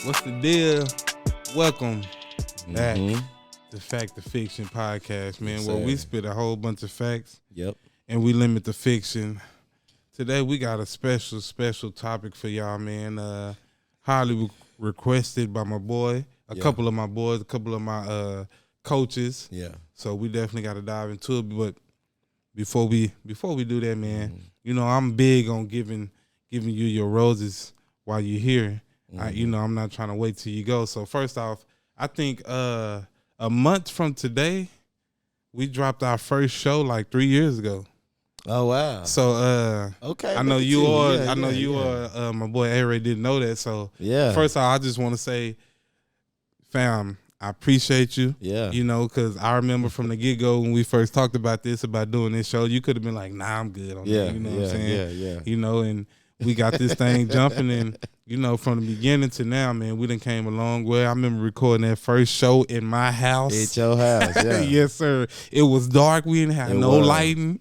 What's the deal? Welcome back Mm-hmm. to Fact to Fiction podcast, man, Yes, where we sir. spit a whole bunch of facts Yep. and we limit the fiction. Today we got a special topic for y'all, man. Highly requested by my boy, a Yeah. couple of my boys, a couple of my coaches. Yeah. So we definitely got to dive into it. But before we do that, man, you know I'm big on giving you your roses while you're here. I'm not trying to wait till you go. So first off, I think a month from today, we dropped our first show like 3 years ago. Oh wow. So Okay. I know look at you are. Yeah, I know yeah, you yeah. are. My boy A-Ray didn't know that. So Yeah. first off, I just want to say, fam, I appreciate you. Yeah. You know, because I remember from the get-go when we first talked about doing this show, you could have been like, nah, I'm good on Yeah. that. You know yeah, what I'm saying? Yeah. You know, and we got this thing jumping, and you know, from the beginning to now, man, we done came a long way. I remember recording that first show in my house. At your house. Yeah. Yes, sir. It was dark. We didn't have It no was. lighting.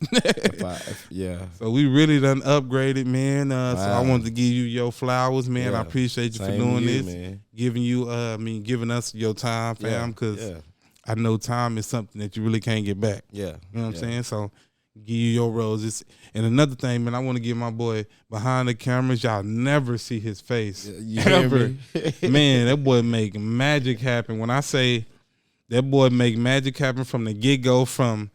Yeah. So we really done upgraded, man. So I Wow. wanted to give you your flowers, man. I Yeah. appreciate you for Same doing to you, this, man. giving us your time, fam, because Yeah. I know time is something that you really can't get back. Yeah. You know what I'm saying? So give you your roses. And another thing, man, I want to give my boy behind the cameras. Y'all never see his face. You hear ever. me? Man, that boy make magic happen. When I say that boy make magic happen from the get-go, from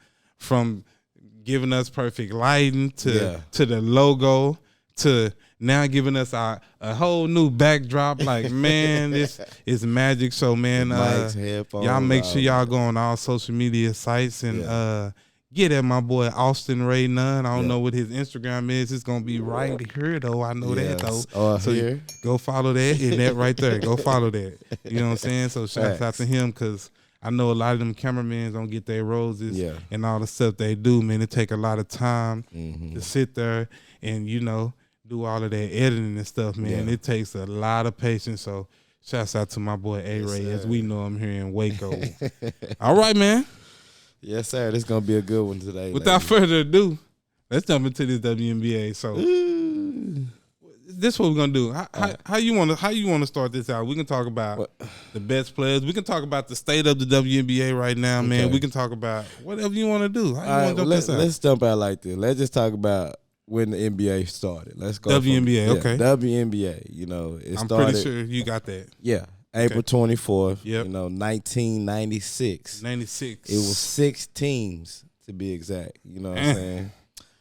giving us perfect lighting to the logo to now giving us a whole new backdrop. Like, man, this is magic. So, man, Mics, headphones, y'all make all sure y'all that. go on all social media sites and get at my boy Austin Ray Nunn. I don't know what his Instagram is. It's gonna be right here though. I know that though. Or So here. go follow that and that right there. Go follow that. You know what I'm saying? So shouts out to him, because I know a lot of them cameramen don't get their roses and all the stuff they do, man. It take a lot of time to sit there and, you know, do all of that editing and stuff, man. It takes a lot of patience. So shouts out to my boy A-Ray, as we know him here in Waco. All right, man. Yes, sir. This is gonna be a good one today. Without further ado, let's jump into this WNBA. So this is what we're gonna do. How you want to start this out? We can talk about the best players. We can talk about the state of the WNBA right now, man. We can talk about whatever you want to do. How you want to jump this out? Let's jump out like this. Let's just talk about when the NBA started. Let's go. WNBA, okay. WNBA. You know, it I'm started. pretty sure you got that. Yeah. April 24th, Yep. 1996. 96. It was 6 teams to be exact. You know what I'm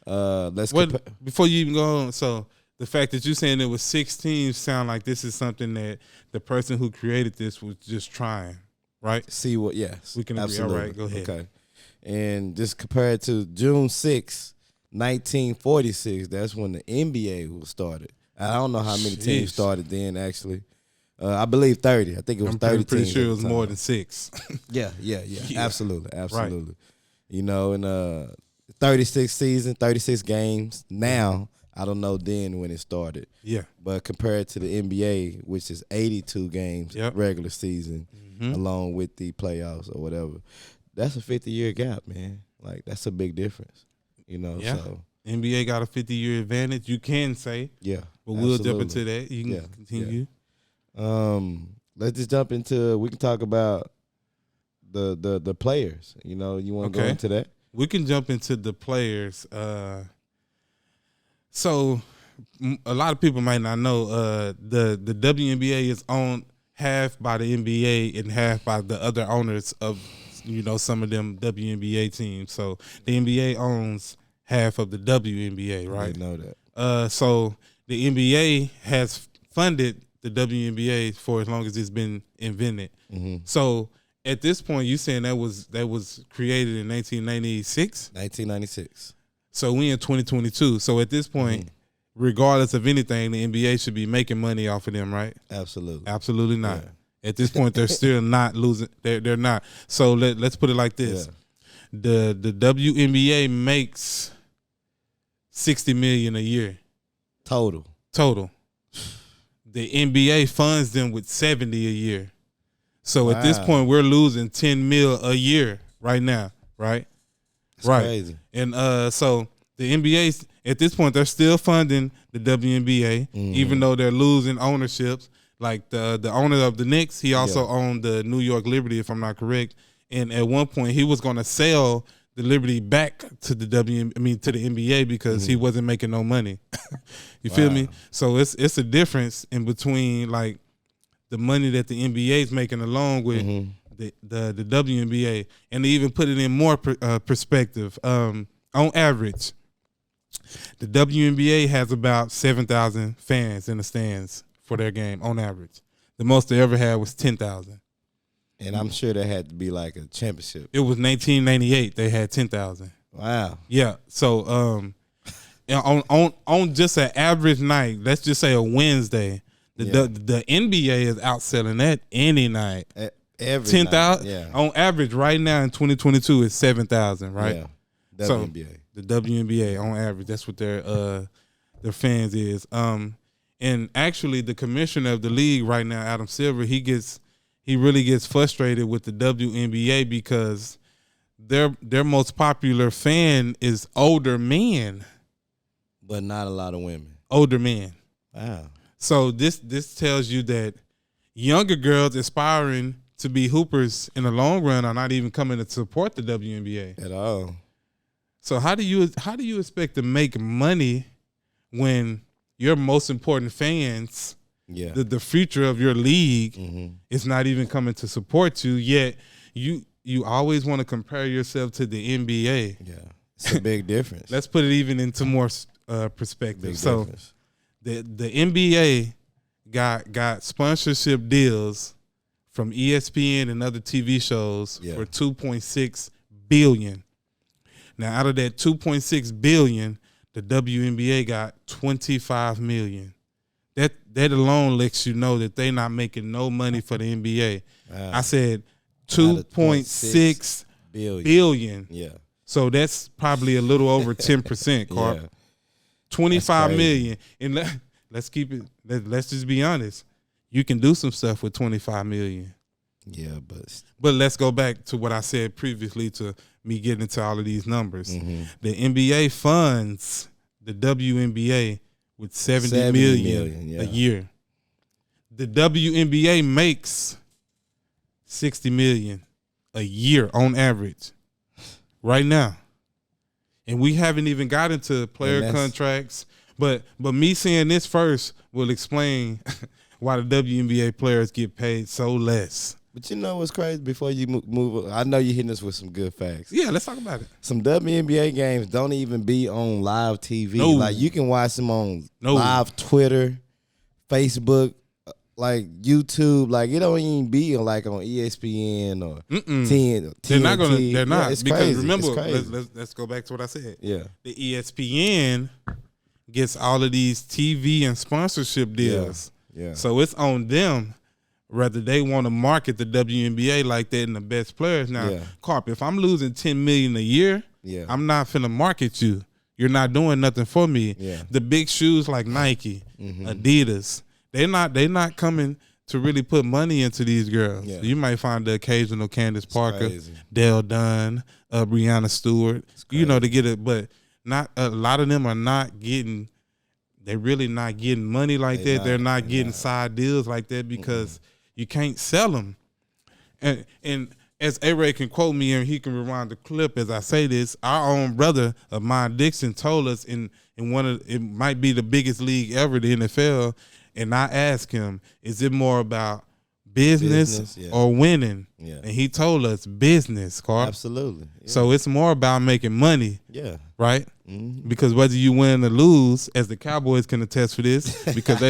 saying? Before you even go on, so the fact that you're saying it was 6 teams sound like this is something that the person who created this was just trying, right? See what? Yes, We can agree. absolutely. All right, go ahead. Okay, and just compared to June 6, 1946, that's when the NBA was started. I don't know how many teams started then. Actually, I believe 30. I think it was 30 teams. I'm pretty sure it at was the more time. than 6. Yeah. Absolutely. You know, in 36 season, 36 games. Now, I don't know then when it started. Yeah. But compared to the NBA, which is 82 games regular season, along with the playoffs or whatever, that's a 50-year gap, man. Like, that's a big difference. You know, so NBA got a 50-year advantage, you can say. Yeah. But we'll jump into that. You can continue. Let's just jump into. We can talk about the players. You know, you want to go into that? We can jump into the players. So a lot of people might not know the WNBA is owned half by the NBA and half by the other owners of, you know, some of them WNBA teams. So the NBA owns half of the WNBA, right? I didn't know that. So the NBA has funded the WNBA for as long as it's been invented. So at this point, you saying that was created in 1996? 1996. So we in 2022. So at this point, regardless of anything, the NBA should be making money off of them, right? Absolutely. Absolutely not. At this point, they're still not losing. They're not. So let's put it like this: the WNBA makes $60 million a year total. The NBA funds them with $70 a year. So at this point, we're losing $10 million a year right now, right? That's crazy. And so the NBA at this point, they're still funding the WNBA, even though they're losing ownerships. Like the owner of the Knicks, he also owned the New York Liberty, if I'm not correct. And at one point, he was going to sell the Liberty back to the to the NBA because he wasn't making no money. You feel me? So it's a difference in between like the money that the NBA is making along with the WNBA, and to even put it in more perspective. On average, the WNBA has about 7,000 fans in the stands for their game on average. The most they ever had was 10,000. And I'm sure that had to be like a championship. It was 1998. They had 10,000. Wow. Yeah. So on just an average night, let's just say a Wednesday, the NBA is outselling that any night. Every 10,000. Yeah. On average, right now in 2022, it's 7,000. Right. Yeah. WNBA. So the WNBA on average, that's what their fans is. And actually, the commissioner of the league right now, Adam Silver, he really gets frustrated with the WNBA because their most popular fan is older men. But not a lot of women. Older men. Wow. So this tells you that younger girls aspiring to be hoopers in the long run are not even coming to support the WNBA. At all. So how do you expect to make money when your most important fans, the future of your league, is not even coming to support you, yet you always want to compare yourself to the NBA. Yeah, it's a big difference. Let's put it even into more perspective. Big so difference. the NBA got sponsorship deals from ESPN and other TV shows for $2.6 billion. Now, out of that $2.6 billion, the WNBA got $25 million. That alone lets you know that they're not making no money for the NBA. Wow. I said $2.6 billion. Yeah. So that's probably a little over 10%, Carp. Yeah. $25 million. And let's keep it. Let's just be honest. You can do some stuff with $25 million. Yeah, but let's go back to what I said previously to me getting into all of these numbers. The NBA funds the WNBA with $70 million a year. The WNBA makes $60 million a year on average right now. And we haven't even got into player contracts. But me saying this first will explain why the WNBA players get paid so less. But you know what's crazy? Before you move, I know you're hitting us with some good facts. Yeah, let's talk about it. Some WNBA games don't even be on live TV. No. Like, you can watch them on live Twitter, Facebook, like YouTube. Like, it don't even be on ESPN or 10. They're not gonna. They're not. It's because crazy. remember, It's let's go back to what I said. Yeah. The ESPN gets all of these TV and sponsorship deals. Yeah. So it's on them. Whether they want to market the WNBA like that and the best players. Now, Carp, if I'm losing $10 million a year, I'm not finna market you. You're not doing nothing for me. Yeah. The big shoes like Nike, Adidas, they're not coming to really put money into these girls. Yeah. You might find the occasional Candace Parker, Delle Dunn, Breanna Stewart, to get it, but not a lot of them are not getting. They're really not getting money like that. They're not getting side deals like that because you can't sell them. And as A-Ray can quote me and he can rewind the clip as I say this, our own brother of mine, Dixon, told us in it might be the biggest league ever, the NFL, and I asked him, is it more about business or winning? Yeah. And he told us business, Carl. Absolutely. Yeah. So it's more about making money. Yeah. Right? Because whether you win or lose, as the Cowboys can attest for this, because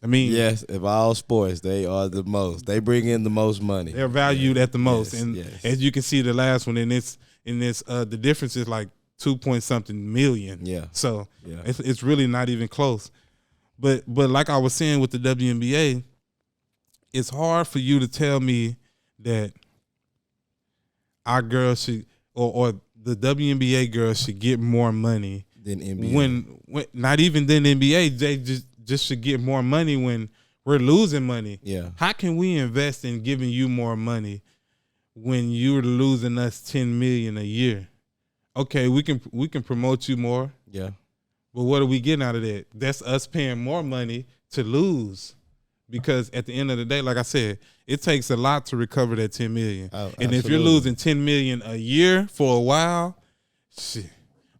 yes, of all sports, they are the most. They bring in the most money. They're valued at the most. As you can see the last one the difference is like 2-point-something million. Yeah. So it's really not even close. But like I was saying with the WNBA, it's hard for you to tell me that our girls should or the WNBA girls should get more money than NBA. When not even than NBA, they just should get more money when we're losing money. Yeah. How can we invest in giving you more money when you're losing us $10 million a year? Okay, we can promote you more. Yeah. But what are we getting out of that? That's us paying more money to lose. Because at the end of the day, like I said, it takes a lot to recover that $10 million. Oh, and if you're losing $10 million a year for a while, shit,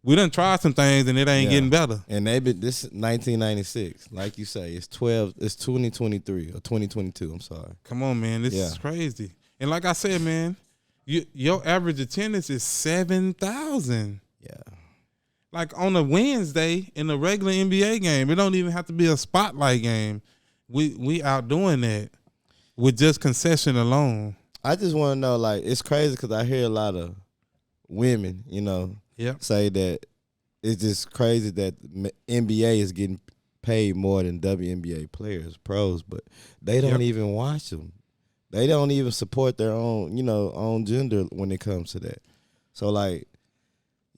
we done tried some things and it ain't getting better. And this is 1996, like you say, it's 2023 or 2022. I'm sorry. Come on, man, this is crazy. And like I said, man, your average attendance is 7,000. Yeah. Like on a Wednesday in a regular NBA game, it don't even have to be a spotlight game. We outdoing that with just concession alone. I just want to know, like, it's crazy because I hear a lot of women, say that it's just crazy that NBA is getting paid more than WNBA players, pros, but they don't even watch them. They don't even support their own, own gender when it comes to that. So, like,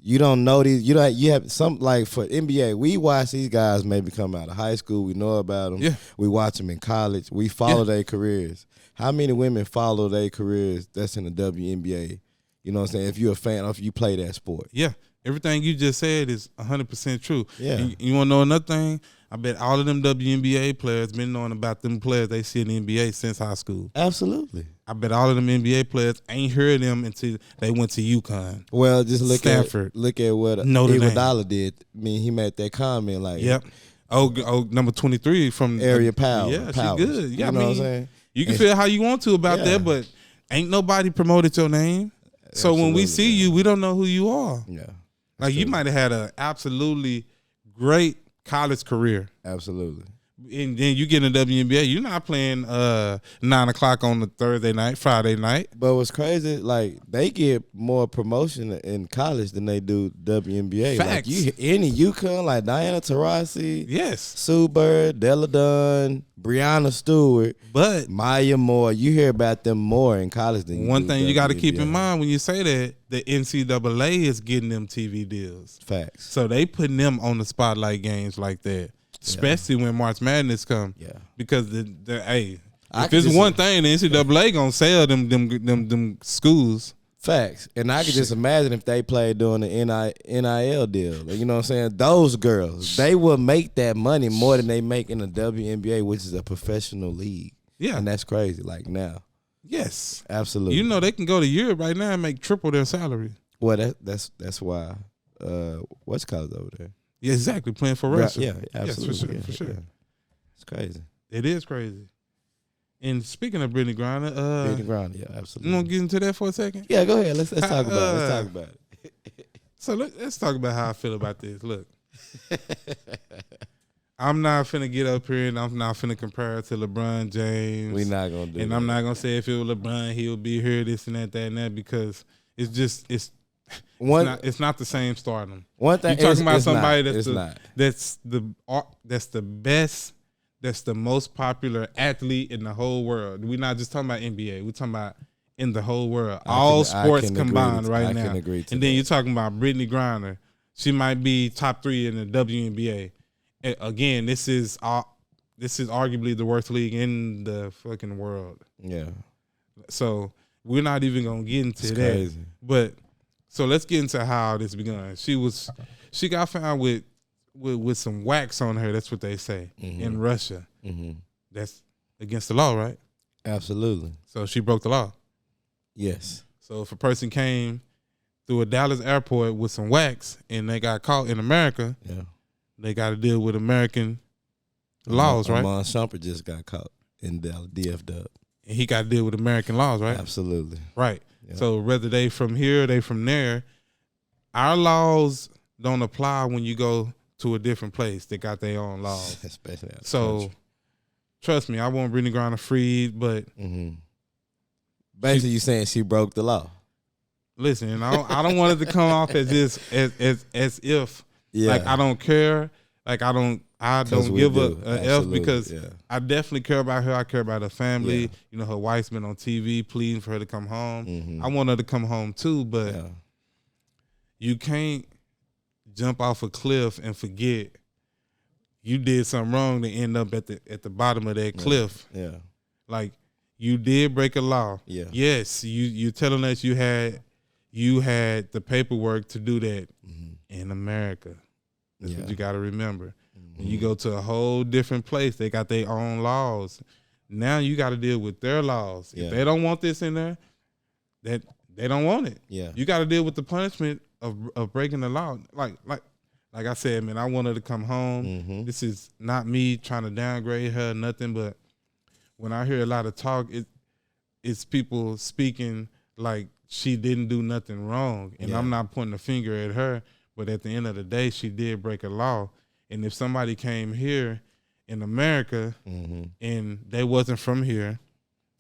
you don't know these. You have some, like, for NBA, we watch these guys maybe come out of high school. We know about them. Yeah. We watch them in college. We follow their careers. How many women follow their careers that's in the WNBA? You know what I'm saying? If you're a fan, if you play that sport. Yeah. Everything you just said is 100% true. Yeah. And you want to know another thing? I bet all of them WNBA players been knowing about them players they see in the NBA since high school. Absolutely. I bet all of them NBA players ain't heard them until they went to UConn. Well, just look Stanford. Look at what Iguodala did. I mean, he made that comment like, yep. Oh, number 23 from Area Powell. Yeah, Powers. she good. Yeah, you know what I'm saying? You can feel how you want to about that, but ain't nobody promoted your name. So when we see you, we don't know who you are. Yeah. Like you might have had an absolutely great college career. Absolutely. And then you get in the WNBA, you're not playing 9 o'clock on the Thursday night, Friday night. But what's crazy, like they get more promotion in college than they do WNBA. Facts. Like any UConn, like Diana Taurasi, Yes, Sue Bird, Della Dunn, Brianna Stewart, but Maya Moore. You hear about them more in college than one thing you got to keep in mind when you say that, the NCAA is getting them TV deals. Facts. So they putting them on the spotlight games like that. Especially when March Madness come, because if it's one thing, the NCAA gonna sell them schools. Facts, and I could just imagine if they played during the NIL deal. You know what I'm saying? Those girls, they will make that money more than they make in the WNBA, which is a professional league. Yeah, and that's crazy. Like now, yes, absolutely. You know they can go to Europe right now and make triple their salary. Well, that's why. What's called over there? Yeah, exactly. Playing for Russia. Yeah, absolutely. Yes, for sure. Yeah. It's crazy. It is crazy. And speaking of Brittney Griner, yeah, absolutely. You want to get into that for a second? Yeah, go ahead. Let's talk about it. Let's talk about it. So let's talk about how I feel about this. Look, I'm not finna get up here and I'm not finna compare it to LeBron James. We not gonna do it. And I'm not gonna say if it was LeBron, he'll be here, this and that, because it's not the same stardom. One thing you're talking about somebody that's the best, that's the most popular athlete in the whole world. We're not just talking about NBA. We're talking about in the whole world, all sports combined right now. And then you're talking about Brittney Griner. She might be top 3 in the WNBA. And again, this is arguably the worst league in the fucking world. Yeah. So we're not even gonna get into that. Crazy. But so let's get into how this began. She got found with some wax on her. That's what they say in Russia. Mm-hmm. That's against the law, right? Absolutely. So she broke the law. Yes. So if a person came through a Dallas airport with some wax and they got caught in America, they got to deal with American laws, right? Amon Shumpert just got caught in Dallas, DFW. And he got to deal with American laws, right? Absolutely. Right. Yeah. So whether they from here, they from there, our laws don't apply when you go to a different place. They got their own laws. Especially so, trust me, I want Brittney Griner freed, but basically you saying she broke the law. Listen, I don't want it to come off as if like I don't care, like I don't give an F because I definitely care about her. I care about her family. Yeah. You know, her wife's been on TV pleading for her to come home. I want her to come home too, but you can't jump off a cliff and forget you did something wrong to end up at the bottom of that cliff. Yeah. Like you did break a law. Yeah. Yes, you're telling us you had the paperwork to do that in America. That's what you got to remember. When you go to a whole different place, they got their own laws. Now you got to deal with their laws. If they don't want this in there, that they don't want it. Yeah. You got to deal with the punishment of breaking the law. Like I said, man, I want her to come home. This is not me trying to downgrade her, nothing. But when I hear a lot of talk, it's people speaking like she didn't do nothing wrong. And I'm not pointing a finger at her. But at the end of the day, she did break a law. And if somebody came here in America and they wasn't from here,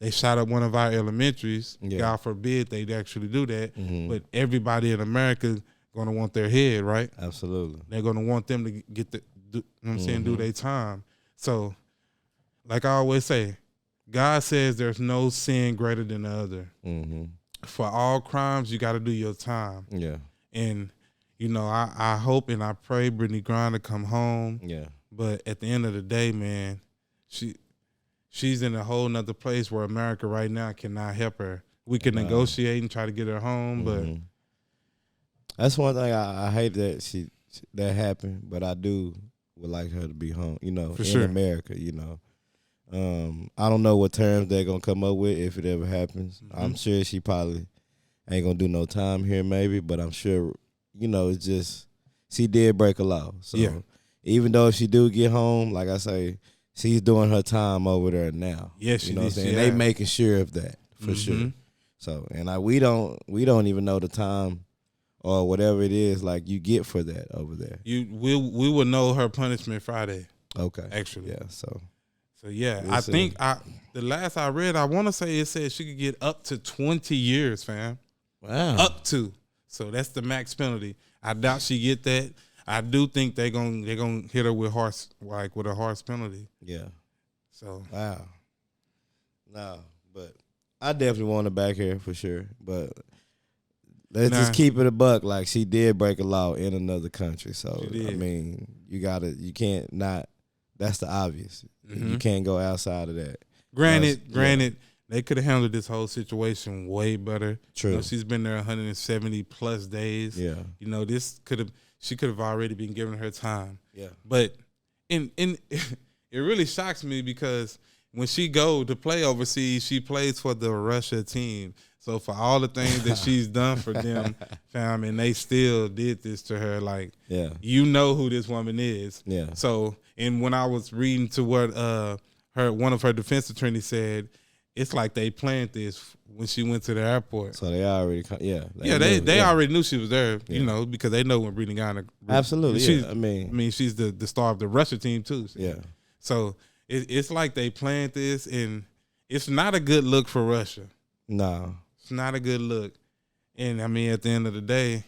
they shot up one of our elementaries. God forbid they'd actually do that. But everybody in America going to want their head, right? Absolutely. They're going to want them to get do you know what I'm saying, do their time. So, like I always say, God says there's no sin greater than the other. For all crimes, you got to do your time. Yeah. And, you know, I hope and I pray Brittney Griner come home. Yeah. But at the end of the day, man, she's in a whole nother place where America right now cannot help her. We can negotiate and try to get her home, but that's one thing I hate that that happened. But I would like her to be home. You know, for sure. America. You know, I don't know what terms they're gonna come up with if it ever happens. I'm sure she probably ain't gonna do no time here, maybe. But I'm sure, you know, it's just she did break a law. So even though if she do get home, like I say, she's doing her time over there now. Yes, you know what I'm saying? They making sure of that for sure. So, and we don't even know the time or whatever it is like you get for that over there. We will know her punishment Friday. Okay. Actually. Yeah. So yeah, I think the last I read, I want to say it said she could get up to 20 years, fam. Wow. Up to. So that's the max penalty. I doubt she get that. I do think they're gonna hit her with a harsh penalty. Yeah. So wow. No, but I definitely want her back here for sure. But let's just keep it a buck. Like, she did break a law in another country. So I mean, you can't not. That's the obvious. You can't go outside of that. Granted, they could have handled this whole situation way better. True. You know, she's been there 170 plus days. Yeah. You know, she could have already been given her time. Yeah. But it really shocks me because when she go to play overseas, she plays for the Russia team. So for all the things that she's done for them, fam, and they still did this to her, like, you know who this woman is. Yeah. So, and when I was reading to what one of her defense attorneys said, it's like they planned this when she went to the airport. So they already, they already knew she was there, you know, because they know when Brittney Griner. Absolutely, I mean, she's the star of the Russia team too. So. Yeah. So it's like they planned this, and it's not a good look for Russia. No, it's not a good look. And I mean, at the end of the day,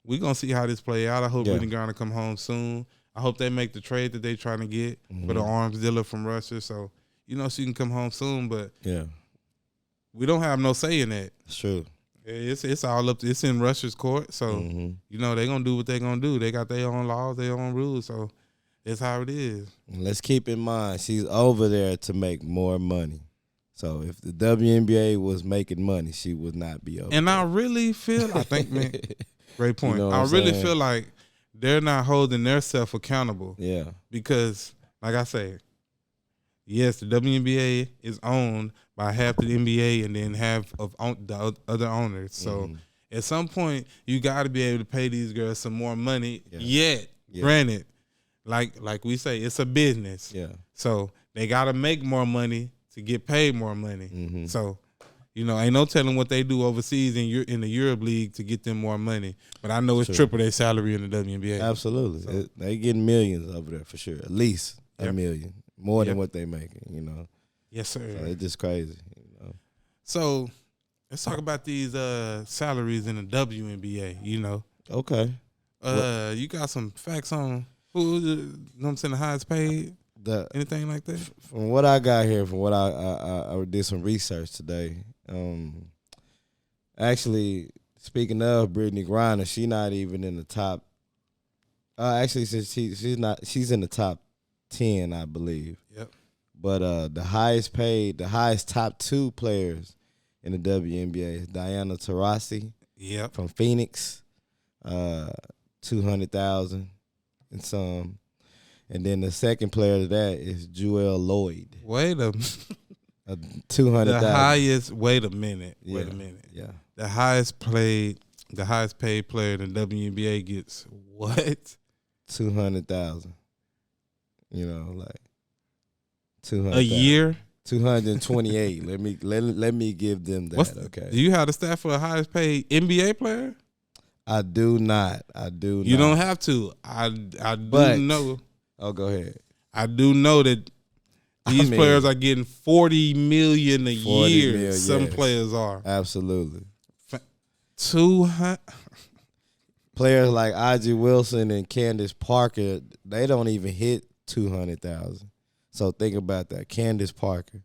we're gonna see how this play out. I hope Brittney Griner come home soon. I hope they make the trade that they're trying to get for the arms dealer from Russia. So, you know, she can come home soon, but we don't have no say in that. It's true. It's all up to, it's in Russia's court. So, you know, they're going to do what they're going to do. They got their own laws, their own rules. So, that's how it is. Let's keep in mind, she's over there to make more money. So, if the WNBA was making money, she would not be over And there. I really feel, I think, man, great point. You know I really feel like they're not holding themselves accountable. Yeah. Because, like I say, yes, the WNBA is owned by half the NBA and then half of the other owners. So at some point, you got to be able to pay these girls some more money. Yet, granted, like we say, it's a business. Yeah. So they got to make more money to get paid more money. So, you know, ain't no telling what they do overseas in the Europe League to get them more money. But I know it's triple their salary in the WNBA. Absolutely. So, they getting millions over there for sure. At least a million. More than what they making, you know. Yes, sir. So it's just crazy, you know. So let's talk about these salaries in the WNBA, you know. Okay. You got some facts on who, you know what I'm saying, the highest paid? Anything like that? From what I got here, from what I did some research today. Actually, speaking of Brittney Griner, she's not even in the top. Actually, she's in the top 10, I believe. Yep. But the highest top 2 players in the WNBA is Diana Taurasi. Yep. From Phoenix, $200,000, and some. And then the second player to that is Joel Lloyd. Wait a 200,000. The highest. Wait a minute. Yeah. Yeah. The highest paid player in the WNBA gets what? 200,000. You know, like 200 a year. 228. let me give them that. Okay. Do you have the stat for the highest paid NBA player? I do not. You don't have to. I do know. Oh, go ahead. I do know that these players are getting $40 million a year. Million, Some yes. players are. Absolutely. 200. Players like A'ja Wilson and Candace Parker, they don't even hit 200,000. So think about that. Candace Parker,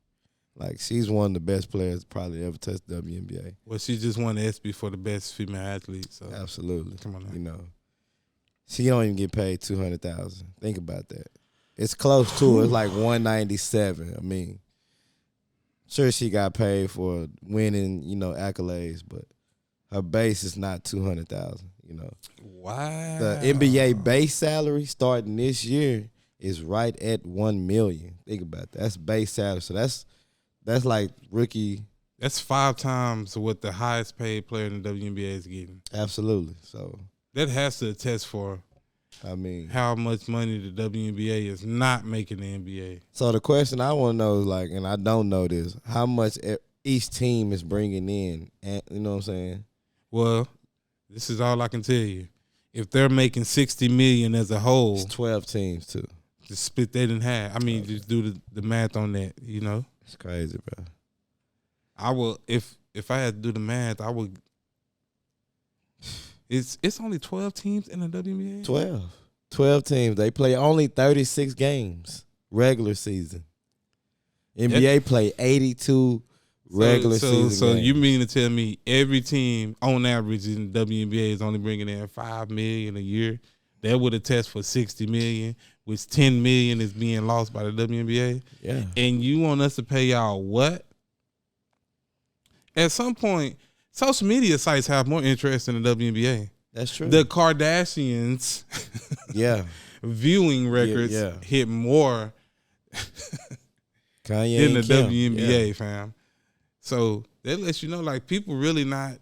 like she's one of the best players probably ever touched the WNBA. Well, she just won the ESPY for the best female athlete. So absolutely, come on now. You know, she don't even get paid 200,000. Think about that. It's close to it. It's like 197. I mean, sure she got paid for winning, you know, accolades, but her base is not 200,000. You know, wow. The NBA base salary starting this year is right at $1 million. Think about that. That's base salary. So that's like rookie. That's 5 times what the highest paid player in the WNBA is getting. Absolutely. So that has to attest for, I mean, how much money the WNBA is not making the NBA. So the question I want to know is like, and I don't know this, how much each team is bringing in. And, you know what I'm saying? Well, this is all I can tell you. If they're making $60 million as a whole, it's 12 teams too. Just split that in half. I mean, just do the math on that. You know, it's crazy, bro. I will if I had to do the math, I would. It's only 12 teams in the WNBA. 12 teams. They play only 36 games regular season. NBA play 82 regular season. So games. You mean to tell me every team on average in the WNBA is only bringing in $5 million a year? That would attest for $60 million, which $10 million is being lost by the WNBA. Yeah. And you want us to pay y'all what? At some point, social media sites have more interest in the WNBA. That's true. The Kardashians, viewing records hit more Kanye than the Kim. WNBA, fam. So that lets you know, like, people really not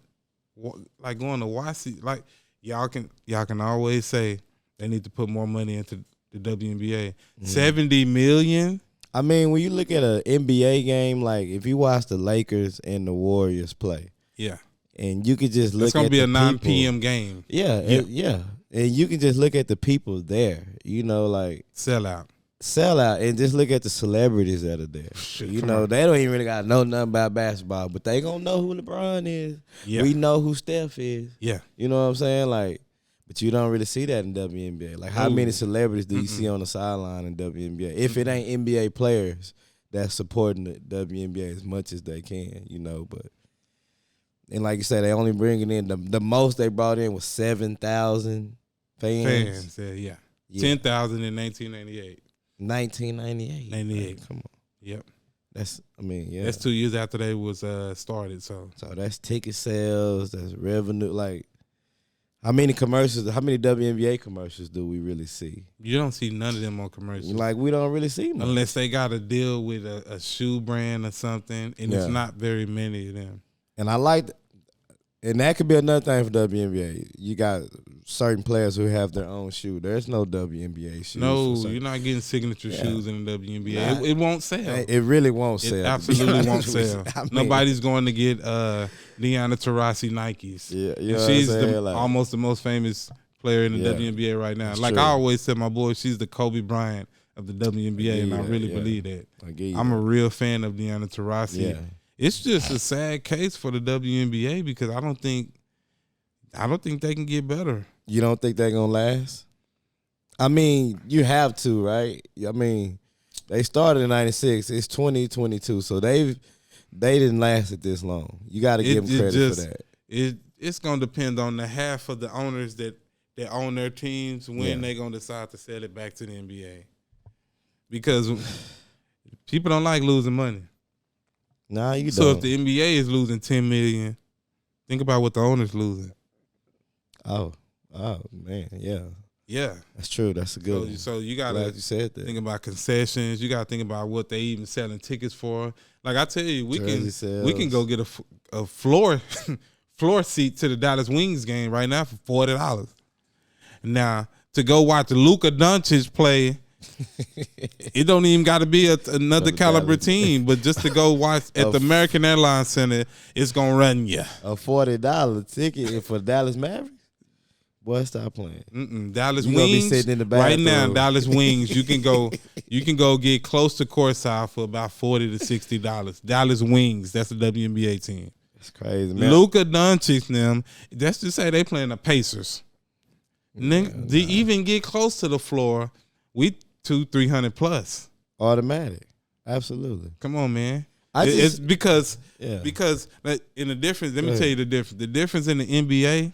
like going to watch it. Like, y'all can always say they need to put more money into the WNBA. $70 million. I mean, when you look at an NBA game, like if you watch the Lakers and the Warriors play, and you could just look. It's gonna at be the a 9 people. p.m. game. Yeah, and you can just look at the people there. You know, like sell out, and just look at the celebrities that are there. You know, they don't even really got to know nothing about basketball, but they gonna know who LeBron is. Yeah. We know who Steph is. Yeah, you know what I'm saying, like. But you don't really see that in WNBA. Like, how many celebrities do you see on the sideline in WNBA? If it ain't NBA players that's supporting the WNBA as much as they can, you know. But and like you said, they only bringing in the most they brought in was 7,000 fans. 10,000 in 1998. 1998. 98. Come on. Yep. That's 2 years after they was started. So that's ticket sales. That's revenue. Like. How many WNBA commercials do we really see? You don't see none of them on commercials. Like, we don't really see them. Unless they got to deal with a shoe brand or something, and it's not very many of them. And I like and that could be another thing for WNBA. You got certain players who have their own shoe. There's no WNBA shoes. No, you're not getting signature shoes in the WNBA. It won't sell. It really won't sell. It absolutely won't sell. I mean, nobody's going to get Diana Taurasi Nikes. Yeah, you know she's almost the most famous player in the WNBA right now. Like, I always tell my boys, she's the Kobe Bryant of the WNBA, and I really believe that. I'm a real fan of Diana Taurasi. Yeah. It's just a sad case for the WNBA because I don't think they can get better. You don't think they're gonna last? I mean, you have to, right? I mean, they started in '96. It's 2022, so they didn't last it this long. You got to give them credit for that. It's gonna depend on the half of the owners that own their teams when they're gonna decide to sell it back to the NBA, because people don't like losing money. Nah, you don't. So if the NBA is losing $10 million, think about what the owner's losing. Oh man, yeah. Yeah, that's true. That's a good one. So you gotta think about concessions. You gotta think about what they even selling tickets for. Like I tell you, we can go get a floor seat to the Dallas Wings game right now for $40. Now to go watch Luka Doncic play, it don't even got to be another caliber team, but just to go watch at the American Airlines Center, it's gonna run you a $40 ticket for Dallas Mavericks. Boy, stop playing. Dallas you Wings be sitting in the right now. Dallas Wings, you can go get close to courtside for about $40 to $60. Dallas Wings, that's the WNBA team. That's crazy, man. Luka Doncic, them. That's to say they playing the Pacers. They even get close to the floor, we 200-300 plus. Automatic, absolutely. Come on, man. It's because in the difference. Let me tell you the difference. The difference in the NBA.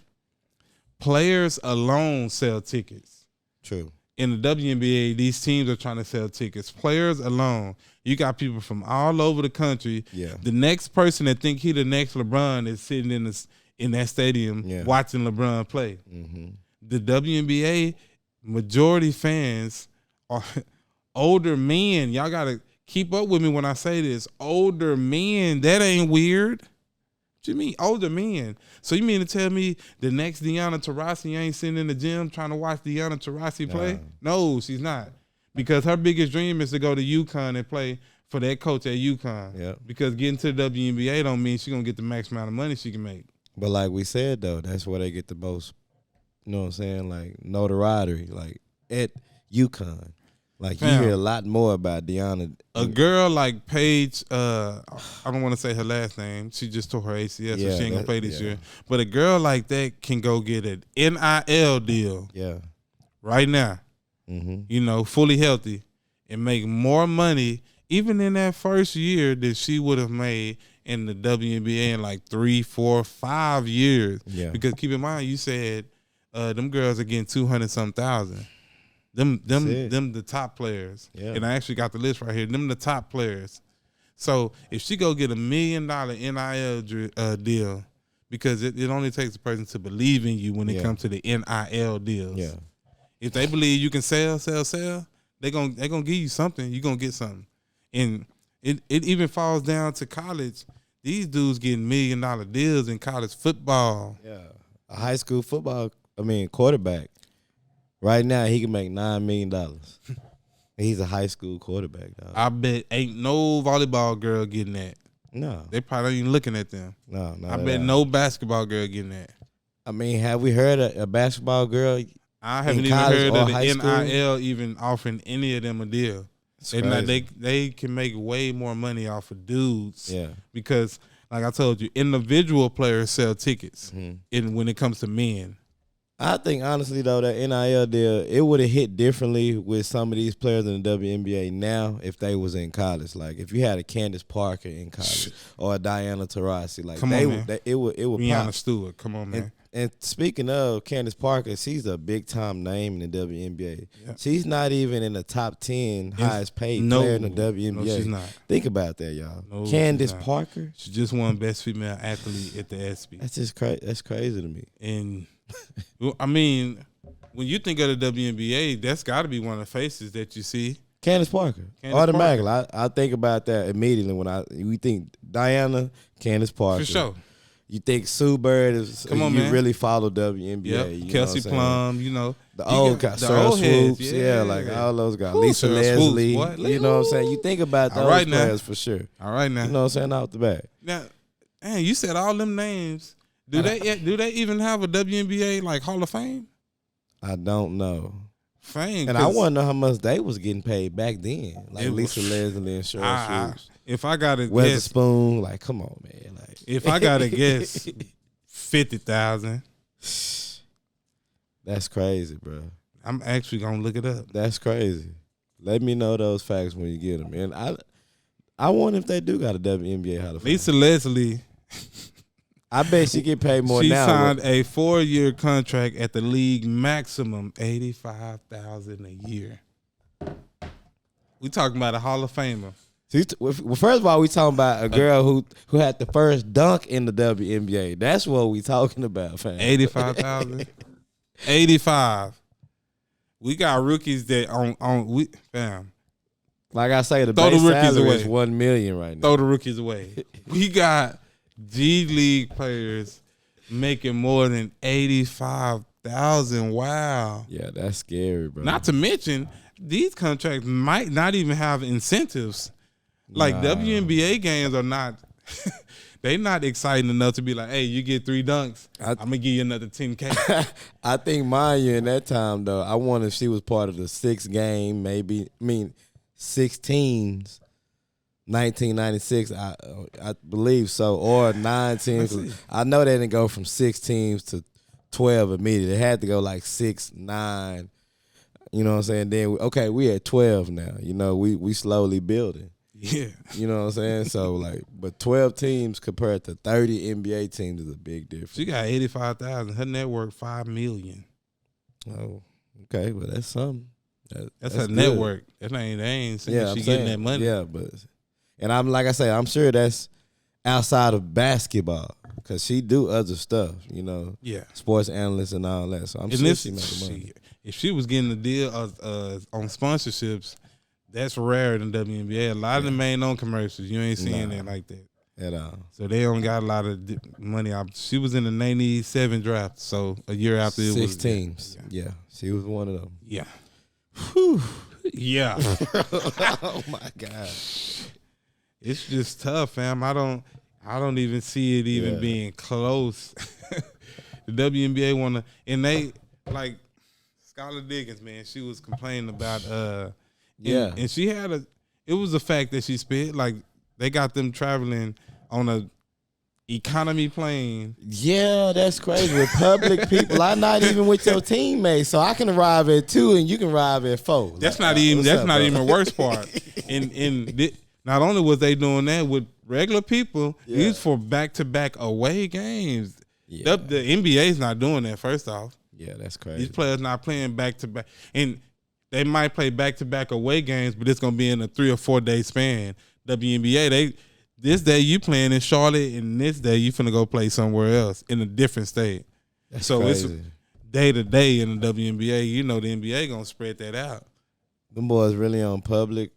Players alone sell tickets. True. In the WNBA, these teams are trying to sell tickets. Players alone. You got people from all over the country. Yeah. The next person that think he the next LeBron is sitting in that stadium watching LeBron play. Mm-hmm. The WNBA majority fans are older men. Y'all got to keep up with me when I say this. Older men. That ain't weird. What you mean older men? So you mean to tell me the next Diana Taurasi ain't sitting in the gym trying to watch Diana Taurasi play? No, she's not. Because her biggest dream is to go to UConn and play for that coach at UConn. Yep. Because getting to the WNBA don't mean she's going to get the max amount of money she can make. But like we said, though, that's where they get the most, you know what I'm saying, like notoriety, like at UConn. Like, you hear a lot more about Deanna. A girl like Paige, I don't want to say her last name. She just tore her ACL, so she ain't going to play this year. But a girl like that can go get an NIL deal right now, you know, fully healthy, and make more money even in that first year than she would have made in the WNBA in like 3, 4, 5 years. Yeah. Because keep in mind, you said them girls are getting 200-something thousand. Them the top players. Yeah. And I actually got the list right here. Them the top players. So if she go get $1 million NIL deal, because it only takes a person to believe in you when it comes to the NIL deals. Yeah. If they believe you can sell, they gonna give you something. You gonna get something. And it even falls down to college. These dudes getting $1 million deals in college football. Yeah. A high school quarterback. Right now, he can make $9 million. He's a high school quarterback, dog. I bet ain't no volleyball girl getting that. No. They probably ain't even looking at them. No, I bet no basketball girl getting that. I mean, have we heard a basketball girl? I haven't even heard of the NIL even offering any of them a deal. They can make way more money off of dudes. Yeah. Because, like I told you, individual players sell tickets when it comes to men. I think, honestly, though, that NIL deal, it would have hit differently with some of these players in the WNBA now if they was in college. Like, if you had a Candace Parker in college or a Diana Taurasi, like, it would Breanna pop. Stewart, come on, man. And speaking of Candace Parker, she's a big-time name in the WNBA. Yeah. She's not even in the top 10 highest-paid player in the WNBA. No, she's not. Think about that, y'all. No, Candace Parker. She just won Best Female Athlete at the ESPY. That's just that's crazy to me. And I mean, when you think of the WNBA, that's got to be one of the faces that you see. Candace Parker. Automatically. I think about that immediately when we think Diana, Candace Parker. For sure. You think Sue Bird is, man. Really follow WNBA. Yep. You Kelsey Plum, The old guys, Sarah Swoops, like all those guys. Lisa Leslie, you know what I'm saying? You think about those players for sure. All right now. You know what I'm saying? Out the back. Now, man, you said all them names. Do they even have a WNBA like Hall of Fame? I don't know. Fame. And I want to know how much they was getting paid back then. Like Lisa Leslie and Cheryl Swoops. If I got to guess, Weatherspoon, like come on, man. Like if I got to guess, 50,000. That's crazy, bro. I'm actually gonna look it up. That's crazy. Let me know those facts when you get them. And I wonder if they do got a WNBA Hall of Fame. Lisa Leslie. I bet she get paid more now. She signed a 4-year contract at the league maximum $85,000 a year. We talking about a Hall of Famer. Well, first of all, we talking about a girl who had the first dunk in the WNBA. That's what we talking about, fam. 85,000. 85. We got rookies that fam. Like I say, the base salary is $1 million right now. Throw the rookies away. We got G League players making more than 85,000. Wow. Yeah, that's scary, bro. Not to mention, these contracts might not even have incentives. Like WNBA games are not. They not exciting enough to be like, hey, you get 3 dunks, I'm gonna give you another 10K. I think Maya in that time though, I wonder if she was part of the 6 game, maybe. I mean, 6 teams. 1996, I believe so, or 9 teams. I know they didn't go from 6 teams to 12 immediately. They had to go like 6, 9. You know what I'm saying? Then we at 12 now. You know, we slowly building. Yeah. You know what I'm saying? So like, but 12 teams compared to 30 NBA teams is a big difference. She got 85,000. Her net worth $5 million. Oh, okay, well that's something. That's her network. They ain't saying she getting that money. Yeah, and I'm like I say, I'm sure that's outside of basketball because she do other stuff. You know, sports analysts and all that. So I'm sure she making money. If she was getting a deal on sponsorships. That's rare in WNBA. A lot of them ain't on commercials. You ain't seeing that like that at all. So they don't got a lot of money. She was in the 97 draft, so a year after it 6 teams. Yeah, she was one of them. Yeah. Whew. Yeah. Oh my God. It's just tough, fam. I don't even see it even being close. The WNBA wanna, and they like Skylar Diggins, man. She was complaining about and she had it was the fact that she spit, like they got them traveling on a economy plane. Yeah, that's crazy. With public people, I'm not even with your teammates, so I can arrive at 2 and you can arrive at 4. That's not even the worst part. And not only was they doing that with regular people, these for back-to-back away games. Yeah. The NBA's not doing that, first off. Yeah, that's crazy. These players not playing back-to-back. And they might play back-to-back away games, but it's going to be in a 3 or 4 day span. WNBA, this day you playing in Charlotte, and this day you finna go play somewhere else in a different state. That's crazy. It's day-to-day in the WNBA. You know the NBA going to spread that out. Them boys really on public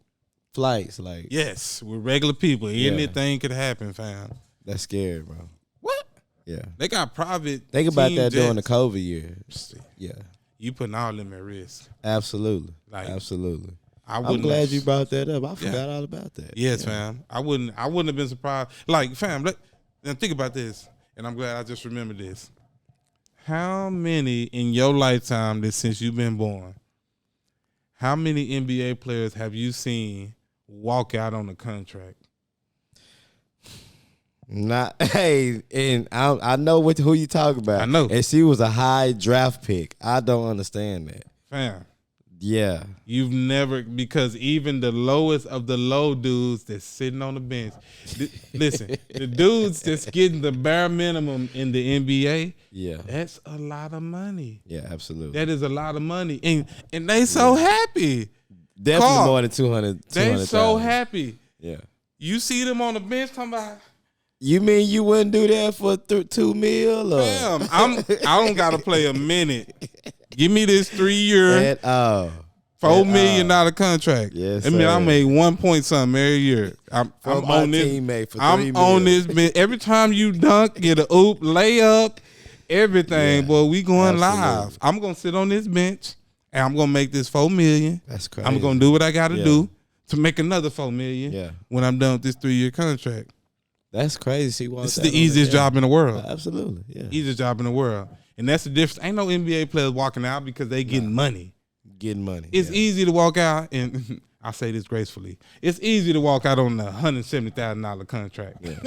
flights. Like yes, with regular people. Anything could happen, fam. That's scary, bro. What? Yeah. They got private Think about that jets. during the COVID years. Yeah. You putting all them at risk. Absolutely. Like, absolutely. I'm glad you brought that up. I forgot all about that. Yes, fam. I wouldn't have been surprised. Like, fam, now think about this, and I'm glad I just remembered this. How many in your lifetime since you've been born, how many NBA players have you seen walk out on a contract? And I know who you talk about. I know. And she was a high draft pick. I don't understand that. Fam. Yeah. You've never, because even the lowest of the low dudes that's sitting on the bench, listen, the dudes that's getting the bare minimum in the NBA, that's a lot of money. Yeah, absolutely. That is a lot of money. And they so happy. Definitely more than 200. They so happy. Yeah. You see them on the bench talking about, you mean you wouldn't do that for $2 million? Damn, I don't gotta play a minute. Give me this 3-year, $4 million contract. Yes, I mean, I made 1 point something every year. I'm on this. Teammate for I'm on this. Every time you dunk, get a oop, layup, everything. Boy, we going live. I'm gonna sit on this bench and I'm gonna make this $4 million. That's crazy. I'm gonna do what I gotta do to make another $4 million. Yeah. When I'm done with this 3-year contract. That's crazy. It's the easiest job in the world. Absolutely. Yeah. Easiest job in the world. And that's the difference. Ain't no NBA players walking out because they getting money. Getting money. It's easy to walk out, and I say this gracefully. It's easy to walk out on a $170,000 contract. Yeah.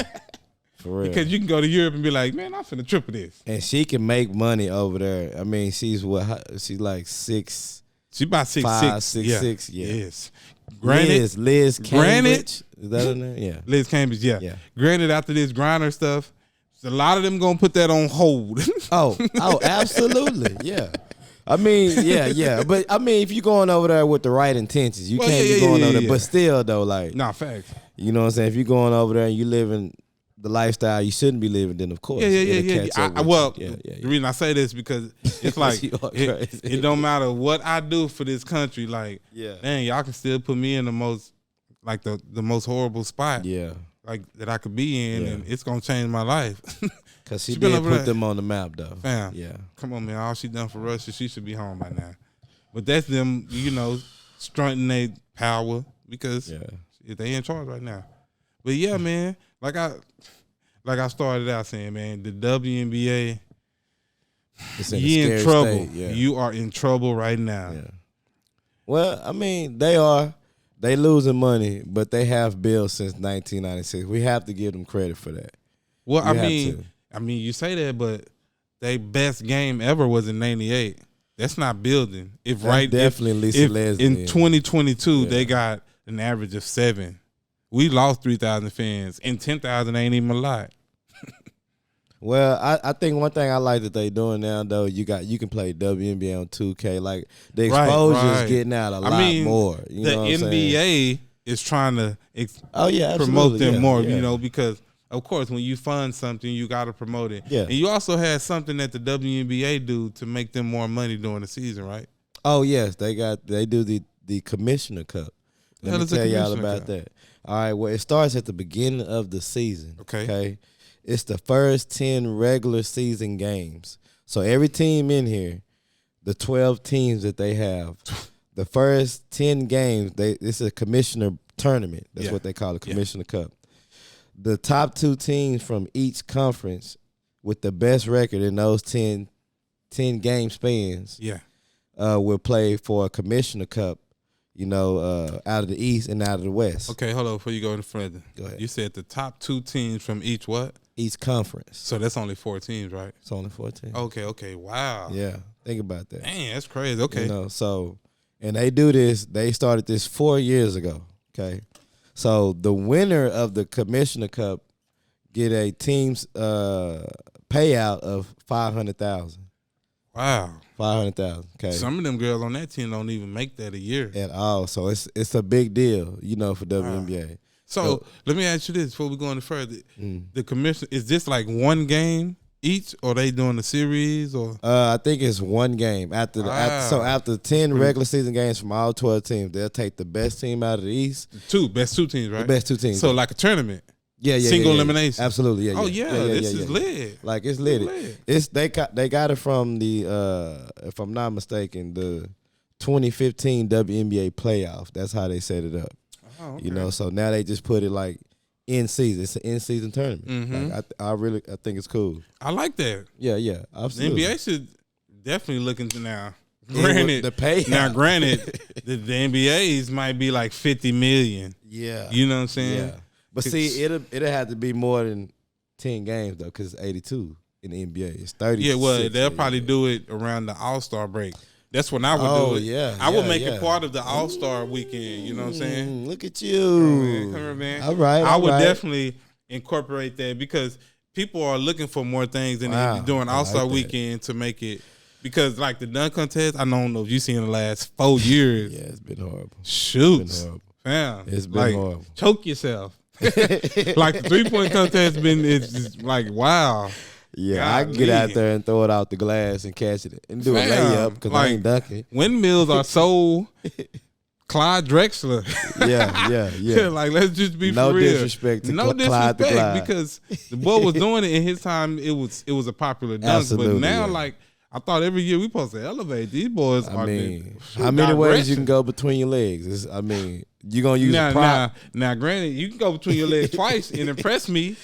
For real. Because you can go to Europe and be like, man, I'm finna triple this. And she can make money over there. I mean, she's like 6. She about 6'5", 6'6". Yeah. Yes. Liz Cambridge. Is that her name? Yeah. Liz Cambridge, yeah. Granted, after this Griner stuff, a lot of them gonna put that on hold. oh, absolutely, yeah. I mean, yeah. But I mean, if you're going over there with the right intentions, you can't be going over there. But still, though, like, facts. You know what I'm saying? If you're going over there and you living the lifestyle you shouldn't be living, then of course. Yeah. The reason I say this because it's like it don't matter what I do for this country. Like, man, y'all can still put me in the most most horrible spot. Yeah. Like that I could be in, and it's gonna change my life. Cause she did put them on the map, though. Fam, come on, man. All she done for Russia, she should be home by now. But that's them, strutting their power because they in charge right now. But yeah, man, like I started out saying, man, the WNBA, you in trouble. Yeah. You are in trouble right now. Yeah. Well, I mean, they losing money, but they have built since 1996. We have to give them credit for that. Well, I mean, you say that, but their best game ever was in '98. That's not building. In 2022 they got an average of 7. We lost 3,000 fans, and 10,000 ain't even a lot. Well, I think one thing I like that they doing now, though, you can play WNBA on 2K. Like the exposure is getting out a lot more. You know what NBA is trying to promote them more. Because of course when you fund something, you got to promote it. Yeah. And you also had something that the WNBA do to make them more money during the season, right? Oh yes, they do the Commissioner Cup. Let me tell y'all about that. All right, well, it starts at the beginning of the season. Okay. It's the first 10 regular season games. So every team in here, the 12 teams that they have, the first 10 games, it's a commissioner tournament. That's what they call it, Commissioner Cup. The top 2 teams from each conference with the best record in those 10 game spans will play for a Commissioner Cup, out of the East and out of the West. Okay, hold on before you go any further. Go ahead. You said the top 2 teams from each what? Each conference. So that's only 4 teams, right? It's only 4 teams. Okay. Wow. Yeah, think about that. Dang, that's crazy. Okay. And they do this. They started this 4 years ago. Okay. So the winner of the Commissioner Cup get a team's payout of $500,000. Wow. $500,000. Okay. Some of them girls on that team don't even make that a year at all. So it's a big deal, for WNBA. Wow. So let me ask you this before we go any further: the commission, is this like one game each, or they doing a series? Or I think it's one game after 10 regular season games from all 12 teams, they'll take the best team out of the East. Best 2 teams, right? The best 2 teams. So like a tournament. Yeah. Single elimination. Absolutely. Yeah. Oh yeah. This is lit. Like it's lit. They got it from the if I'm not mistaken, the 2015 WNBA playoff. That's how they set it up. Oh, okay. So now they just put it like in season. It's an in season tournament. Mm-hmm. Like I think it's cool. I like that. Yeah, absolutely. The NBA should definitely look into now. Granted, the pay. Now, granted, the NBA's might be like 50 million. Yeah, you know what I'm saying. Yeah, but see, it'll have to be more than 10 games though, because it's 82 in the NBA. It's 30. Yeah, well, they'll probably do it around the All-Star break. That's when I would do it. Yeah, I would make it part of the All-Star weekend. You know what I'm saying? Look at you. Come here, man. All right. I would definitely incorporate that because people are looking for more things during All-Star weekend to make it. Because like the dunk contest, I don't know if you've seen the last 4 years. Yeah, it's been horrible. Shoots. Fam. It's been horrible. Choke yourself. Like the 3-point contest it's just like, wow. Yeah, God, I can get out there and throw it out the glass and catch it and do a layup because I ain't dunking. Windmills are so Clyde Drexler. Yeah. Like, let's just be no for real. Disrespect to no Clyde disrespect because the boy was doing it in his time. It was a popular dunk. Absolutely, but now, like, I thought every year we supposed to elevate these boys. How many ways you can go between your legs? You're going to use a prop. Now, granted, you can go between your legs twice and impress me.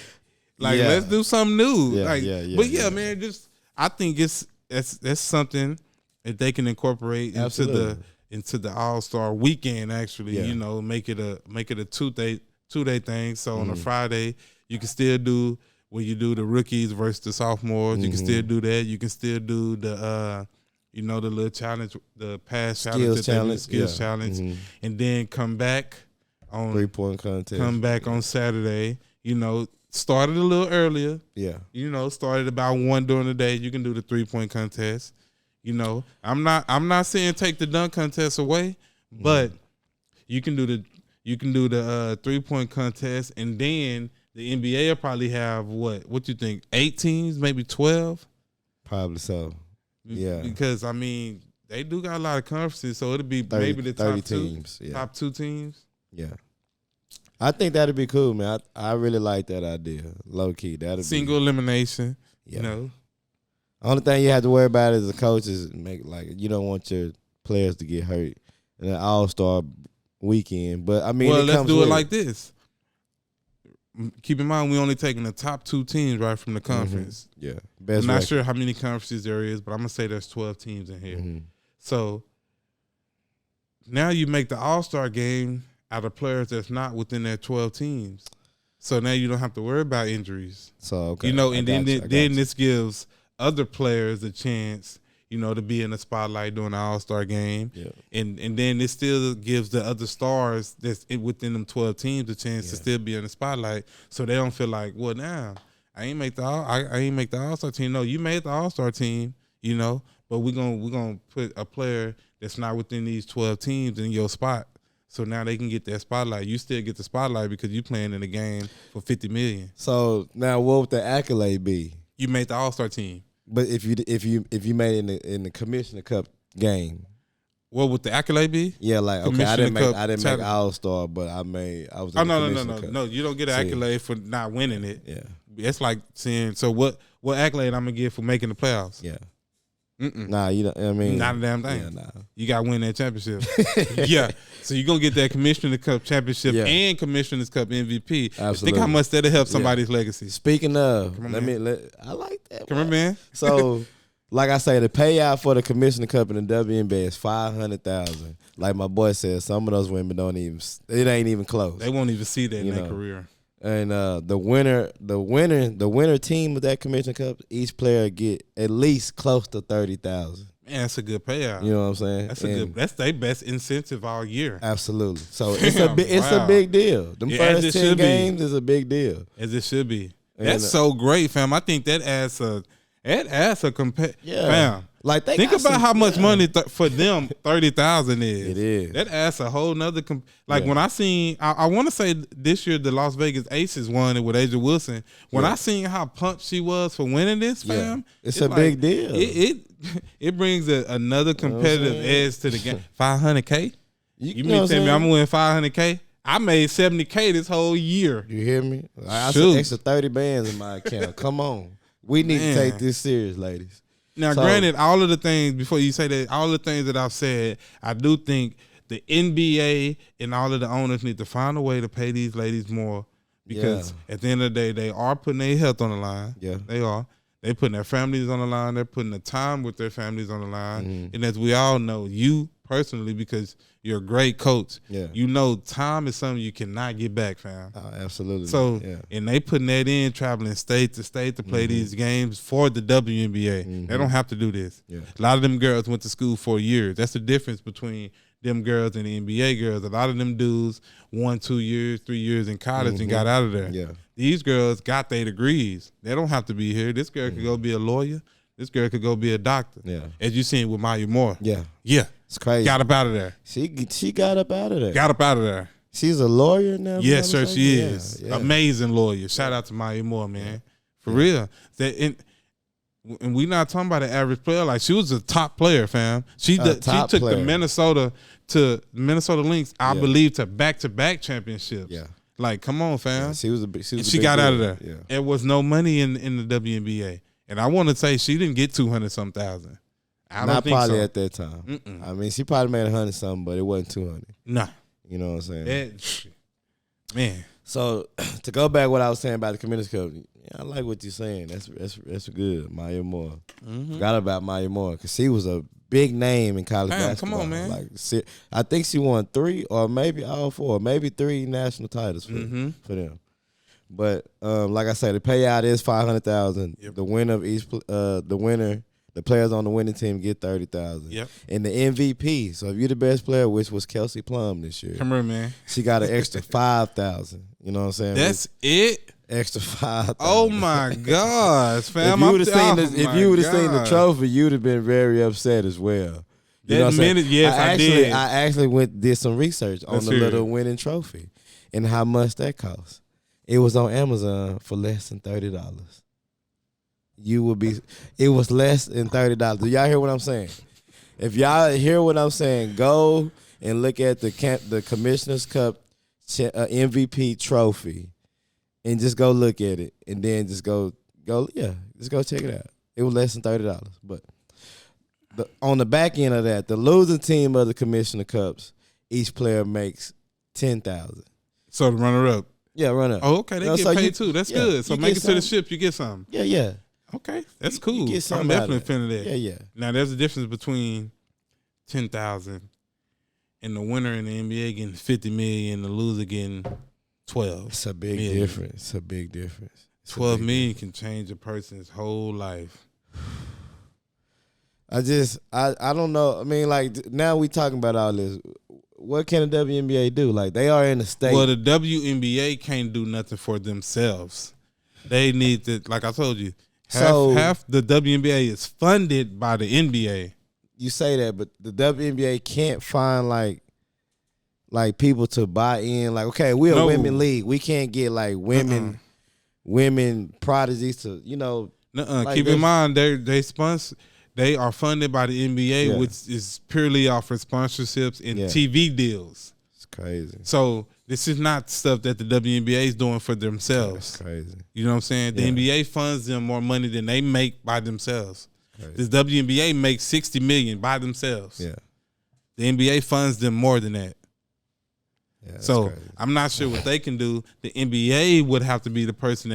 Like, let's do something new. But man, I think that's something that they can incorporate into the All-Star weekend. Actually, make it a 2-day thing. So on a Friday, you can still do where you do the rookies versus the sophomores. You can still do that. You can still do the the little challenge, the pass challenge, skills challenge, and then come back on 3-point contest. Come back on Saturday. Started a little earlier. Yeah. Started about 1 during the day. You can do the 3-point contest. I'm not saying take the dunk contest away, but you can do the 3-point contest and then The NBA will probably have what you think? 8 teams, maybe 12. Probably so. Yeah, because I mean they do got a lot of conferences, so it'll be 30, maybe the top teams. Top 2 teams. Yeah. I think that'd be cool, man. I really like that idea. Low key, that'd single elimination. Yeah. You know, only thing you have to worry about as a coach is you don't want your players to get hurt in an All-Star weekend. But I mean, let's do it like this. Keep in mind, we only taking the top 2 teams right from the conference. Yeah, I'm not sure how many conferences there is, but I'm gonna say there's 12 teams in here. So now you make the All-Star game out of players that's not within that 12 teams. So now you don't have to worry about injuries. So okay, and then this gives other players a chance, to be in the spotlight during the All-Star game. Yeah. And then it still gives the other stars that's within them 12 teams a chance to still be in the spotlight, so they don't feel like, well, now I ain't make the All-Star team. No, you made the All-Star team, but we're gonna put a player that's not within these 12 teams in your spot. So now they can get that spotlight. You still get the spotlight because you playing in a game for $50 million. So now, what would the accolade be? You made the All-Star team. But if you made it in the Commissioner Cup game, what would the accolade be? Yeah, like okay, I didn't make All-Star, but I was. In No. You don't get an accolade for not winning it. Yeah, it's like saying, so what accolade I'm gonna get for making the playoffs? Yeah. Nah, you know, I mean, not a damn thing. Yeah, nah. You got to win that championship. Yeah, so you're gonna get that Commissioner Cup championship and Commissioner's Cup MVP. Absolutely. Think how much that'll help somebody's legacy. Speaking of, I like that. Come on, man. So, like I say, the payout for the Commissioner Cup in the WNBA is $500,000. Like my boy said, some of those women it ain't even close. They won't even see that in their career. And the winner team of that Commissioner Cup, each player get at least close to $30,000. Man, that's a good payout. You know what I'm saying? That's their best incentive all year. Absolutely. So it's a big deal. Them first 10 games is a big deal. As it should be. That's so great, fam. I think that adds a fam. Like think about how much money for them 30,000 is. It is. That adds a whole nother when I seen I want to say this year the Las Vegas Aces won it with Asia Wilson. When I seen how pumped she was for winning this, fam, it's a big deal. It brings another competitive edge to the game. $500K. You mean tell me I'm gonna win $500K? I made $70K this whole year. You hear me? I said extra 30 bands in my account. Come on, we need to take this serious, ladies. Now, granted, all of the things, before you say that, all the things that I've said, I do think the NBA and all of the owners need to find a way to pay these ladies more because at the end of the day, they are putting their health on the line. Yeah. They are. They're putting their families on the line. They're putting the time with their families on the line. Mm-hmm. And as we all know, you personally, because you're a great coach, you know time is something you cannot get back, fam. Absolutely. So, and they putting that in, traveling state to state to play these games for the WNBA. Mm-hmm. They don't have to do this. Yeah. A lot of them girls went to school for years. That's the difference between them girls and the NBA girls. A lot of them dudes 1, 2 years, 3 years in college and got out of there. Yeah. These girls got their degrees. They don't have to be here. This girl could go be a lawyer. This girl could go be a doctor. Yeah. As you seen with Maya Moore. Yeah. Yeah. It's crazy. Got up out of there. She got up out of there. Got up out of there. She's a lawyer now. Yes, sir, she is. Yeah. Amazing lawyer. Shout out to Maya Moore, man. For real. And we not talking about the average player. Like, she was a top player, fam. She took the Minnesota to Minnesota Lynx, I believe, to back-to-back championships. Yeah. Like, come on, fam. Yeah, she got out of there. Yeah. There was no money in the WNBA. And I want to say she didn't get 200-some thousand. I don't think probably so. At that time. Mm-mm. I mean, she probably made 100-something, but it wasn't 200. Nah. You know what I'm saying? Man. So to go back what I was saying about the Community Cup, I like what you're saying. That's good, Maya Moore. Mm-hmm. Forgot about Maya Moore because she was a big name in college basketball. Come on, man. Like, I think she won 3 or maybe all 4, maybe 3 national titles for them. But like I said, the payout is $500,000. Yep. The winner of each, the players on the winning team get $30,000. Yep. And the MVP. So if you're the best player, which was Kelsey Plum this year, come on, man. She got an extra $5,000. You know what I'm saying? That's it. Extra $5,000. Oh my gosh, fam! If you would have seen the trophy, you'd have been very upset as well. You know what I'm saying? Yes, I did. I actually did some research on the little winning trophy and how much that costs. It was on Amazon for less than $30. You would be. It was less than $30. Do y'all hear what I'm saying? If y'all hear what I'm saying, go and look at the Commissioner's Cup MVP trophy, and just go look at it, and then just go check it out. It was less than $30, but on the back end of that, the losing team of the Commissioner Cups, each player makes $10,000. So the runner up. Yeah, runner up. Oh, okay, they get paid too. That's good. So make it to the ship, you get something. Yeah. Okay, that's cool. You get I'm definitely a fan of that. Yeah. Now there's a difference between $10,000 and the winner in the NBA getting $50 million, and the loser getting $12. It's a big difference. It's a big difference. $12 million can change a person's whole life. I don't know. I mean, like, now we talking about all this. What can the WNBA do? Like, they are in the state. Well, the WNBA can't do nothing for themselves. They need to, like I told you, half the WNBA is funded by the NBA. You say that, but the WNBA can't find like people to buy in. Like, okay, we're a women league. We can't get like women prodigies to, Like keep in mind they sponsor. They are funded by the NBA, which is purely off of sponsorships and TV deals. It's crazy. So this is not stuff that the WNBA is doing for themselves. That's crazy. You know what I'm saying? The NBA funds them more money than they make by themselves. This WNBA makes $60 million by themselves. Yeah. The NBA funds them more than that. Yeah, so crazy. I'm not sure what they can do. The NBA would have to be the person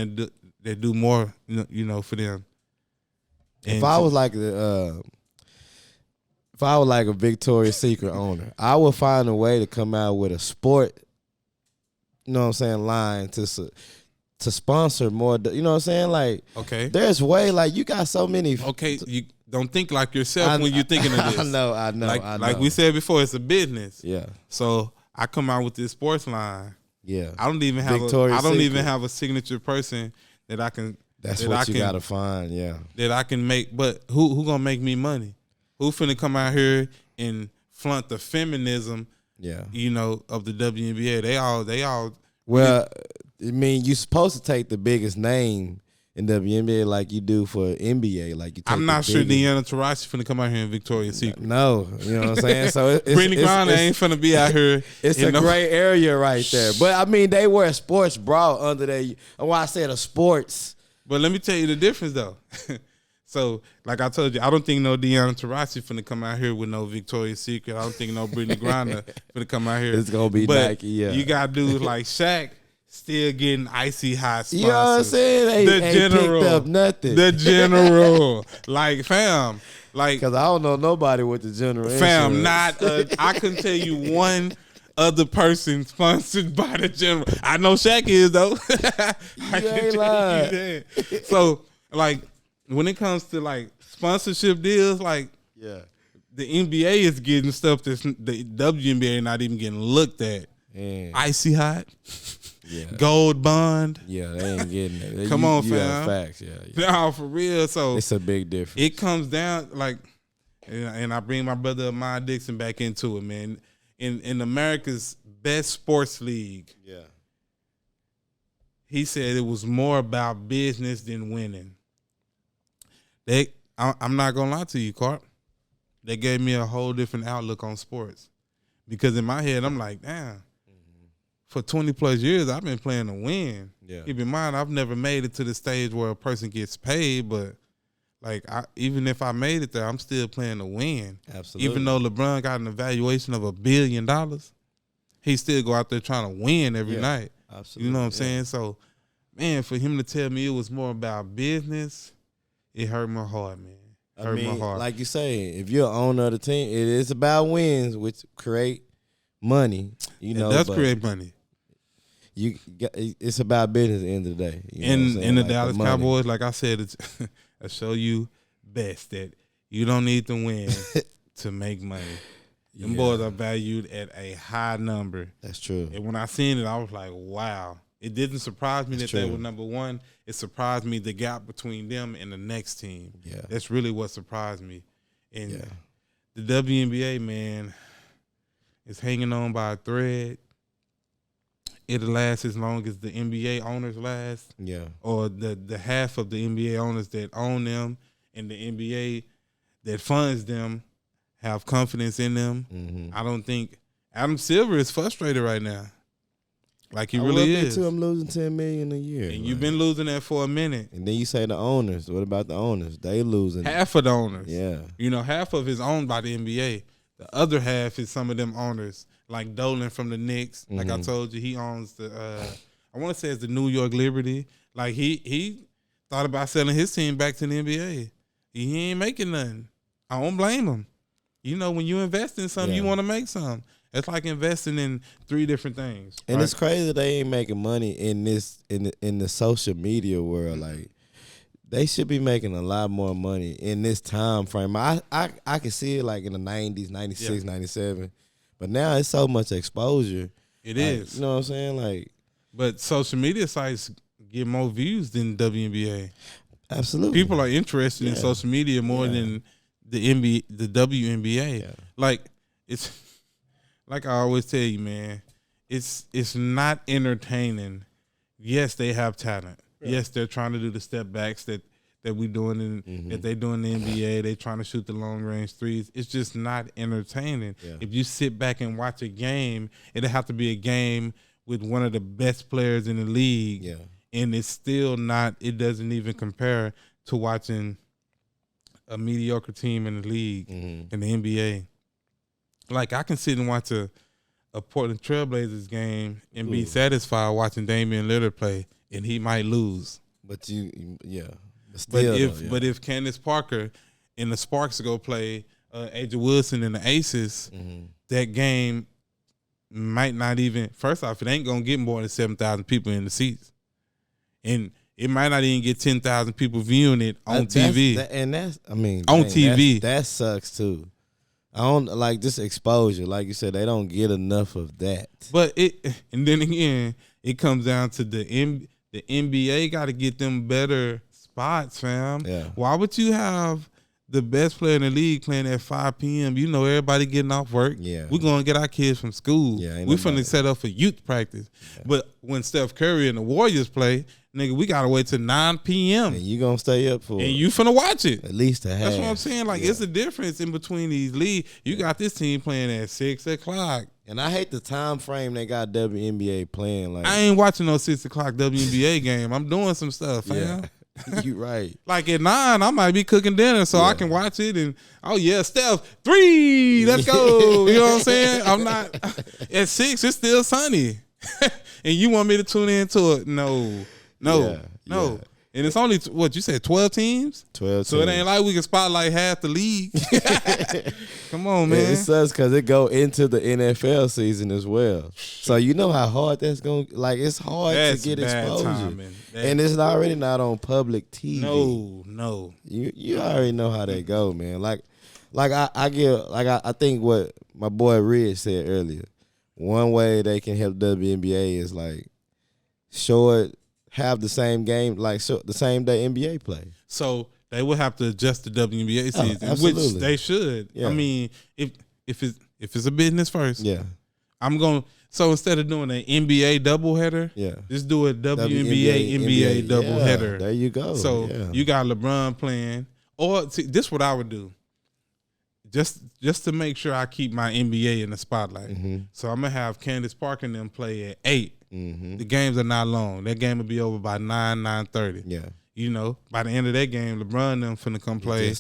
that do more, for them. If I was like a Victoria's Secret owner, I would find a way to come out with a sport, line to sponsor more. You know what I'm saying? Like, okay, there's way, like, you got so many. Okay, you don't think like yourself when you're thinking of this. I know. Like we said before, it's a business. Yeah. So I come out with this sports line. Yeah. I don't even have a signature person that I can. That's what you gotta find, yeah. That I can make, but who gonna make me money? Who finna come out here and flaunt the feminism? Yeah, of the WNBA. They all. Well, I mean, you're supposed to take the biggest name in WNBA like you do for NBA. Like, I'm not sure Deanna Taurasi finna come out here in Victoria's Secret. No, you know what I'm saying. So Brittney Griner ain't finna be out here. It's a gray area right there. But I mean, they wear a sports bra under there. Why I said a sports. But let me tell you the difference, though. So, like I told you, I don't think no Deanna Taurasi finna come out here with no Victoria's Secret. I don't think no Brittney Griner finna come out here. It's gonna be Nike, yeah. You got dudes like Shaq still getting icy hot sponsors. You know what I'm saying? They ain't picked up nothing. The general, like, fam, like, because I don't know nobody with the general. Fam, insurance. I can tell you one other person sponsored by the general. I know Shaq is, though. I ain't lying. So, like, when it comes to like sponsorship deals, like, yeah, the NBA is getting stuff that's the WNBA not even getting looked at. Icy hot, gold bond. Yeah, they ain't getting it. Come on, you fam. Facts, yeah. No, for real. So it's a big difference. It comes down like, and I bring my brother Amon Dixon back into it, man. In America's best sports league, yeah, he said it was more about business than winning. I'm not gonna lie to you, Carp. They gave me a whole different outlook on sports, because in my head I'm like, damn. For 20 plus years, I've been playing to win. Yeah. Keep in mind, I've never made it to the stage where a person gets paid, but like, even if I made it there, I'm still playing to win. Absolutely. Even though LeBron got an evaluation of $1 billion, he still go out there trying to win every night. Absolutely. You know what I'm saying? So, man, for him to tell me it was more about business, it hurt my heart, man. I mean, like you say, if you're an owner of the team, it is about wins, which create money. It does create money. It's about business at the end of the day. In the Dallas Cowboys, like I said, I show you best that you don't need to win to make money. Them boys are valued at a high number. That's true. And when I seen it, I was like, wow. It didn't surprise me that they were number one. It surprised me the gap between them and the next team. Yeah. That's really what surprised me. And the WNBA, man, is hanging on by a thread. it'll last as long as the NBA owners last. Yeah. Or the half of the NBA owners that own them and the NBA that funds them have confidence in them. Mm-hmm. I don't think Adam Silver is frustrated right now. Like he I really will be is. too. I'm losing $10 million a year. And you've been losing that for a minute. And then you say the owners. What about the owners? They losing. Half of the owners. Yeah. You know, half of is owned by the NBA. The other half is some of them owners, like Dolan from the Knicks. Mm-hmm. Like I told you, he owns the I want to say it's the New York Liberty. Like he thought about selling his team back to the NBA. He ain't making nothing. I don't blame him. You know, when you invest in something, you want to make something. It's like investing in 3 different things. And it's crazy they ain't making money in this in the social media world. Like they should be making a lot more money in this time frame. I can see it like in the 90s, 96, 97. But now it's so much exposure. It like, is. You know what I'm saying? Like, but social media sites get more views than WNBA. Absolutely. People are interested in social media more than the WNBA. Yeah. Like it's like I always tell you, man, it's not entertaining. Yes, they have talent. Yeah. Yes, they're trying to do the step backs that we doing that they do in the NBA. They trying to shoot the long range threes. It's just not entertaining. Yeah. If you sit back and watch a game, it'll have to be a game with one of the best players in the league. Yeah. And it's still not. It doesn't even compare to watching a mediocre team in the league in the NBA. Like I can sit and watch a Portland Trailblazers game and be satisfied watching Damian Lillard play, and he might lose. But still, but if Candace Parker and the Sparks go play Aja Wilson and the Aces, that game might not even. First off, it ain't gonna get more than 7,000 people in the seats, and it might not even get 10,000 people viewing it on TV. On TV. That sucks too. I don't like this exposure. Like you said, they don't get enough of that. But and then again, it comes down to the NBA got to get them better spots, fam. Yeah. Why would you have the best player in the league playing at 5 p.m.? You know everybody getting off work. Yeah. We're going to get our kids from school. Yeah, we're finna set up for youth practice. Yeah. But when Steph Curry and the Warriors play, nigga, we got to wait till 9 p.m. And you going to stay up for it. And you finna watch it. At least a half. That's what I'm saying. Like, it's a difference in between these leagues. You got this team playing at 6 o'clock. And I hate the time frame they got WNBA playing. Like I ain't watching no 6 o'clock WNBA game. I'm doing some stuff, fam. Yeah. You right. Like at 9, I might be cooking dinner so I can watch it and Steph 3, let's go. You know what I'm saying? I'm not at 6. It's still sunny, and you want me to tune into it? No. Yeah. And it's only what you said, 12 teams. 12. So it ain't like we can spotlight half the league. Come on, man. It sucks because it go into the NFL season as well. So you know how hard that's going. Like it's hard to get exposure, and it's already not on public TV. No. You already know how they go, man. I think what my boy Rich said earlier. One way they can help WNBA is like have the same game, like the same day NBA play. So they would have to adjust the WNBA season, which they should. Yeah. I mean, if it's a business first, I'm going. So instead of doing an NBA doubleheader, just do a WNBA NBA doubleheader. Yeah, there you go. So you got LeBron playing, or see, this is what I would do. Just to make sure I keep my NBA in the spotlight. Mm-hmm. So I'm gonna have Candace Parker and them play at 8. Mm-hmm. The games are not long. That game will be over by 9:30. Yeah. You know, by the end of that game, LeBron and them finna come play,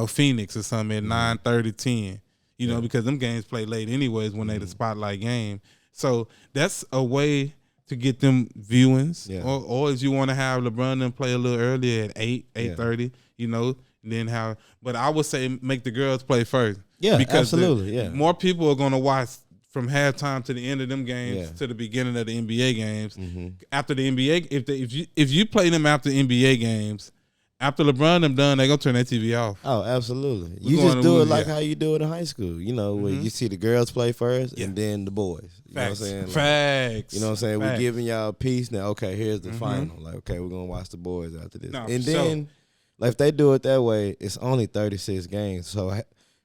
Phoenix or something at 9:30, 10. You know, because them games play late anyways when they the spotlight game. So that's a way to get them viewings. Yeah. Or if you want to have LeBron and them play a little earlier at 8:30, you know, then have. But I would say make the girls play first. Yeah, because absolutely. More people are going to watch from halftime to the end of them games to the beginning of the NBA games. Mm-hmm. After the NBA, if you play them after NBA games, after LeBron them done, they gonna turn that TV off. Oh, absolutely. You just do it like how you do it in high school. You know, where you see the girls play first and then the boys. You know what I'm saying? Like, Facts. You know what I'm saying? We're giving y'all a piece now. Okay, here's the final. Like, okay, we're gonna watch the boys after this. No, and then, like, if they do it that way, it's only 36 games. So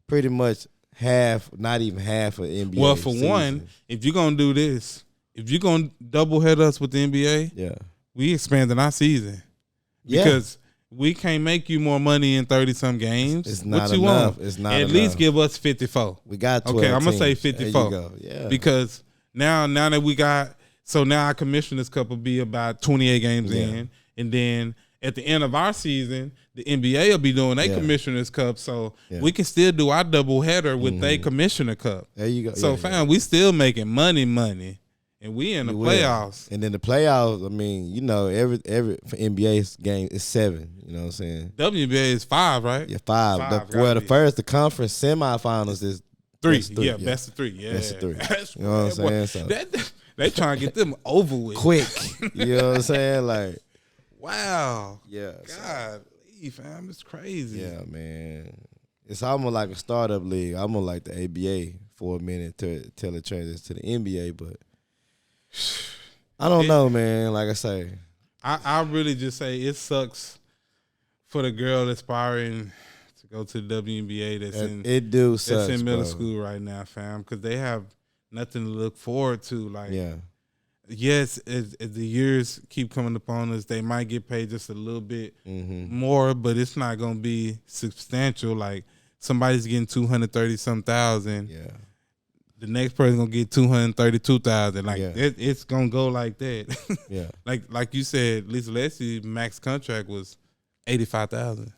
pretty much half, not even half of NBA. Well, for season. one, if you're gonna do this, if you're gonna double head us with the NBA, we expanding our season because we can't make you more money in 30-some games. It's not what you enough. want? It's not At enough. least give us 54. We got 12 okay. I'm gonna say teams. 54. There you go. Yeah, because now that we got, so now our Commissioner's Cup will be about 28 games in, and then at the end of our season, the NBA will be doing their Commissioner's Cup, so we can still do our double header with their Commissioner Cup. There you go. So, we still making money, and we in the playoffs. And then the playoffs, I mean, you know, every NBA game is 7. You know what I'm saying? WNBA is 5, right? Yeah, 5. The conference semifinals is 3. Best of 3. Best of 3. Yeah, best of 3. That's you know what I'm saying? So they trying to get them over with quick. You know what I'm saying? Like, wow. Yeah. God, fam, it's crazy. Yeah, man. It's almost like a startup league. Almost like the ABA for a minute till it transitions to the NBA, but I don't know, man. Like I say, I really just say it sucks for the girl aspiring to go to the WNBA that's in middle school right now, fam, because they have nothing to look forward to. Like, yes, as the years keep coming upon us, they might get paid just a little bit more, but it's not gonna be substantial. Like, somebody's getting 230-some thousand. Yeah. The next person gonna get 232,000. Like it's gonna go like that. Yeah. like you said, Lisa Leslie max contract was 85,000.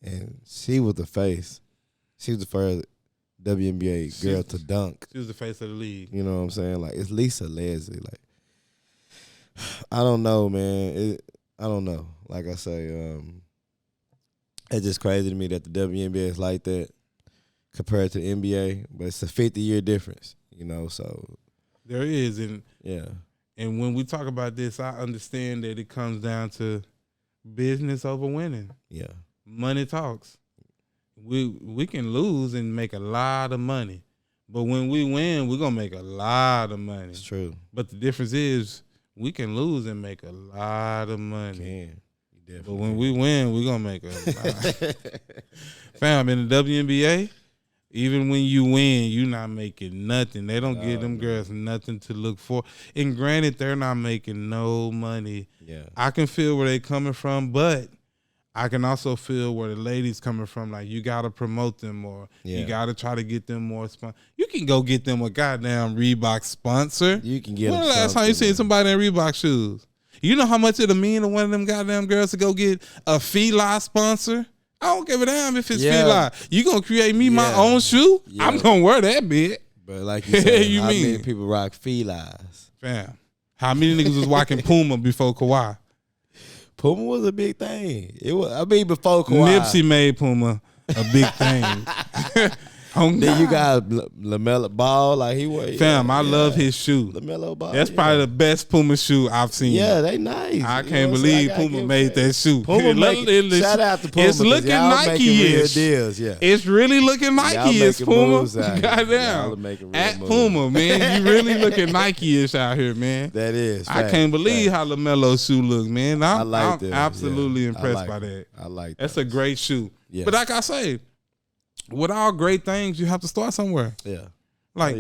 And she was the face. She was the first WNBA girl to dunk. She was the face of the league. You know what I'm saying? Like, it's Lisa Leslie. Like, I don't know, man. I don't know. Like I say, it's just crazy to me that the WNBA is like that compared to the NBA, but it's a 50-year difference, you know, so. There is, and and when we talk about this, I understand that it comes down to business over winning. Yeah. Money talks. We can lose and make a lot of money, but when we win, we're going to make a lot of money. It's true. But the difference is we can lose and make a lot of money. You can. But when we win, we're going to make a lot. Fam, in the WNBA, even when you win, you're not making nothing. They don't give them girls nothing to look for. And granted, they're not making no money. Yeah. I can feel where they're coming from, but I can also feel where the ladies coming from. Like, you got to promote them more. You got to try to get them more sponsor. You can go get them a goddamn Reebok sponsor. You can get them. When the last time you seen somebody in Reebok shoes? You know how much it'll mean to one of them goddamn girls to go get a Fila sponsor? I don't give a damn if it's Fila. You gonna create me my own shoe? I'm gonna wear that bit. But like you said, how many people rock Filas? Fam, how many niggas was walking Puma before Kawhi? Puma was a big thing. It was. I mean, before Kawhi, Nipsey made Puma a big thing. Then you got LaMelo Ball, like he was. Fam, I love his shoe. LaMelo Ball. That's probably the best Puma shoe I've seen. Yeah, they nice. I can't believe Puma made that shoe. Shout out to Puma. It's looking Nike-ish. It's really looking Nike-ish, Puma. Goddamn. At Puma, man. You really looking Nike-ish out here, man. That is. I can't believe how LaMelo's shoe look, man. I'm absolutely impressed by that. I like that. That's a great shoe. But like I say, with all great things, you have to start somewhere. Yeah. Like,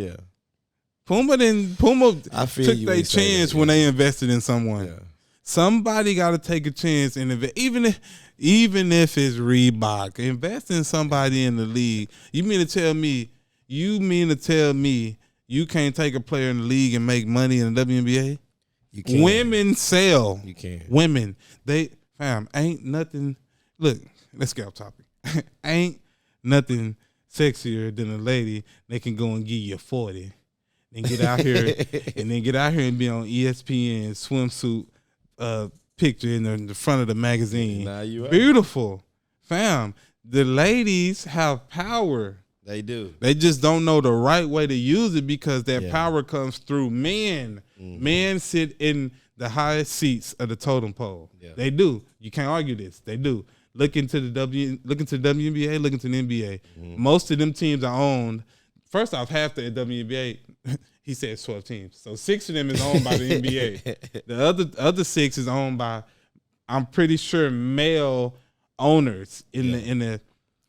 Puma took their chance when they invested in someone. Yeah. Somebody got to take a chance and invest. Even if it's Reebok, invest in somebody in the league. You mean to tell me you can't take a player in the league and make money in the WNBA? You can. Women sell. You can. Women. Ain't nothing. Look, let's get off topic. Ain't nothing sexier than a lady that can go and give you 40 and get out here and be on ESPN swimsuit picture in the front of the magazine. Nah, you right. Beautiful. Fam, the ladies have power. They do. They just don't know the right way to use it because that power comes through men. Mm-hmm. Men sit in the highest seats of the totem pole. Yeah. They do. You can't argue this. They do. Look into the WNBA, look into the NBA. Mm-hmm. Most of them teams are owned. First off, half the WNBA, he said 12 teams. So 6 of them is owned by the NBA. The other 6 is owned by, I'm pretty sure, male owners in the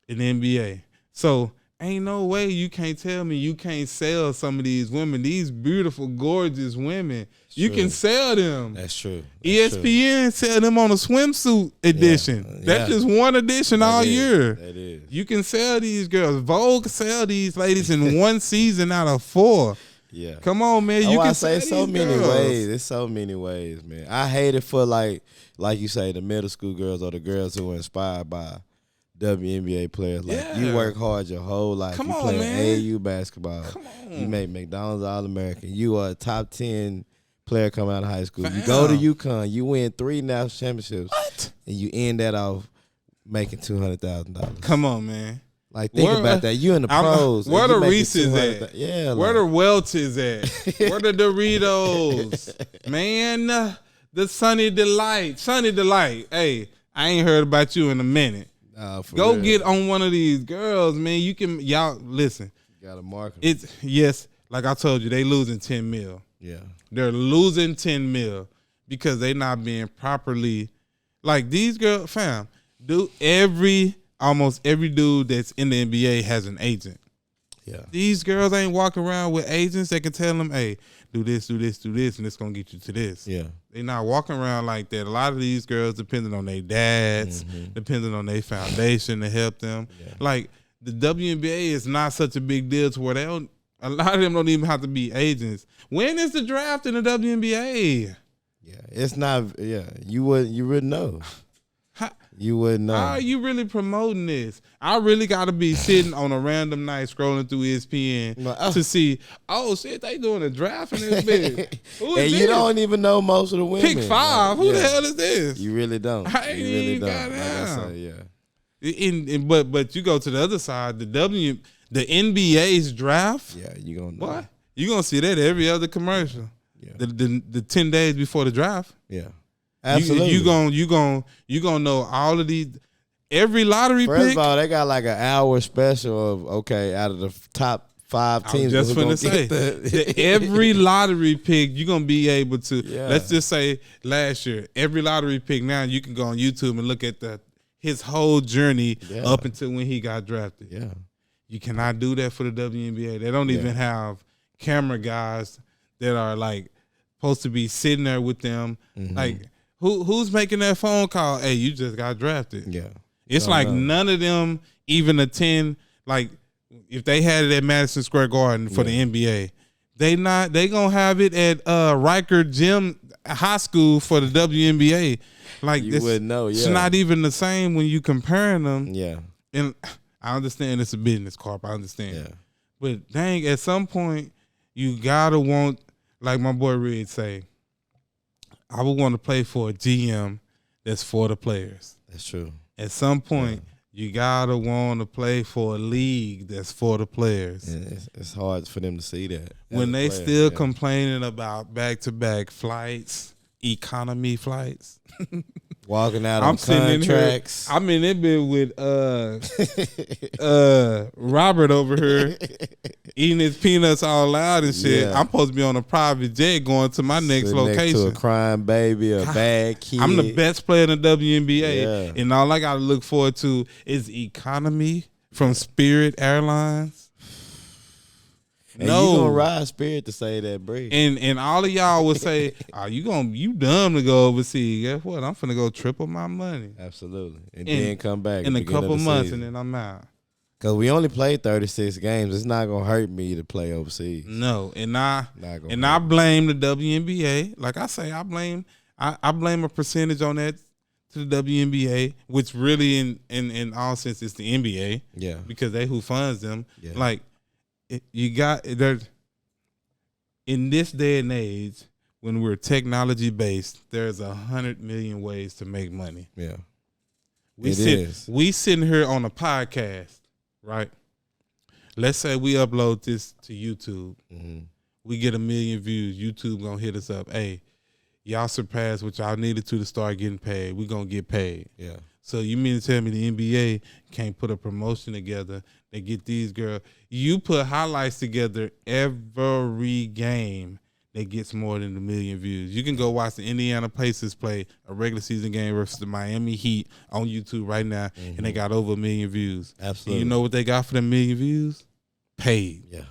NBA. So ain't no way you can't tell me you can't sell some of these women, these beautiful, gorgeous women. You can sell them. That's true. ESPN sell them on a swimsuit edition. That's just one edition all year. That is. You can sell these girls. Vogue sell these ladies in one season out of 4. Yeah. Come on, man. You can say sell so these many girls. ways. There's so many ways, man. I hate it for like you say, the middle school girls or the girls who are inspired by WNBA players. Like you work hard your whole life. Come you on, play man. AAU basketball. Come on. You make McDonald's All-American. You are a top 10 player coming out of high school. Fam. You go to UConn. You win 3 national championships. What? And you end that off making $200,000. Come on, man. Like, think about that. You in the pros. Where the Reese's at? Yeah. Where the Welch's at? Where the Doritos? Man, the Sunny Delight. Sunny Delight. Hey, I ain't heard about you in a minute. Go real. Get on one of these girls, man. Y'all listen. You got to market. Yes, like I told you, they losing 10 mil. Yeah. They're losing 10 mil because they not being properly, like these girls, fam, almost every dude that's in the NBA has an agent. Yeah. These girls ain't walking around with agents that can tell them, hey, do this, do this, do this, and it's going to get you to this. Yeah. They not walking around like that. A lot of these girls depending on their dads, depending on their foundation to help them. Yeah. Like, the WNBA is not such a big deal to where a lot of them don't even have to be agents. When is the draft in the WNBA? Yeah, it's not. Yeah, you wouldn't know. You wouldn't know. How are you really promoting this? I really got to be sitting on a random night scrolling through ESPN to see, oh, shit, they doing a draft in this bitch. Who is and this? you don't even know most of the women. Pick 5. Who the hell is this? You really don't. I ain't you really even don't. got out. Yeah. But you go to the other side, the NBA's draft. Yeah, you gonna know. What? You gonna see that every other commercial. Yeah. The 10 days before the draft. Yeah. Absolutely. You gonna know all of these. Every lottery pick. First of all, they got like an hour special of out of the top 5 teams. I'm just finna say every lottery pick you're gonna be able to. Yeah. Let's just say last year, every lottery pick. Now you can go on YouTube and look at his whole journey up until when he got drafted. Yeah, you cannot do that for the WNBA. They don't even have camera guys that are like supposed to be sitting there with them. Like. Who's making that phone call? Hey, you just got drafted. Yeah. It's like none of them even attend. Like, if they had it at Madison Square Garden for the NBA, they gonna have it at Riker Gym High School for the WNBA. Like, you wouldn't know. Yeah. It's not even the same when you comparing them. Yeah. And I understand it's a business, Carp. I understand. Yeah. But dang, at some point you gotta want, like my boy Red say, I would want to play for a GM that's for the players. That's true. At some point, you gotta want to play for a league that's for the players. Yeah, it's hard for them to see that. When they still complaining about back-to-back flights, economy flights. Walking out on contracts. I'm in it bit with Robert over here eating his peanuts all loud and shit. Yeah. I'm supposed to be on a private jet going to my next location. Next to a crying baby, a bad kid. I'm the best player in the WNBA, and all I got to look forward to is economy from Spirit Airlines. And you gonna ride Spirit to say that bread. And all of y'all would say, "Oh, you dumb to go overseas." Guess what? I'm finna go triple my money. Absolutely, and then come back in a couple months, and then I'm out. Cause we only played 36 games. It's not gonna hurt me to play overseas. No, and I blame the WNBA. Like I say, I blame a percentage on that to the WNBA, which really in all sense is the NBA. Yeah, because they who funds them. Yeah. Like. You got there in this day and age when we're technology based. There's 100 million ways to make money. Yeah, we sitting here on a podcast, right? Let's say we upload this to YouTube. We get 1 million views. YouTube gonna hit us up. Hey, y'all surpassed what y'all needed to start getting paid. We gonna get paid. Yeah. So you mean to tell me the NBA can't put a promotion together? They get these girls. You put highlights together every game. that gets more than 1 million views. You can go watch the Indiana Pacers play a regular season game versus the Miami Heat on YouTube right now, and they got over 1 million views. Absolutely. And you know what they got for the 1 million views? Paid. Yeah.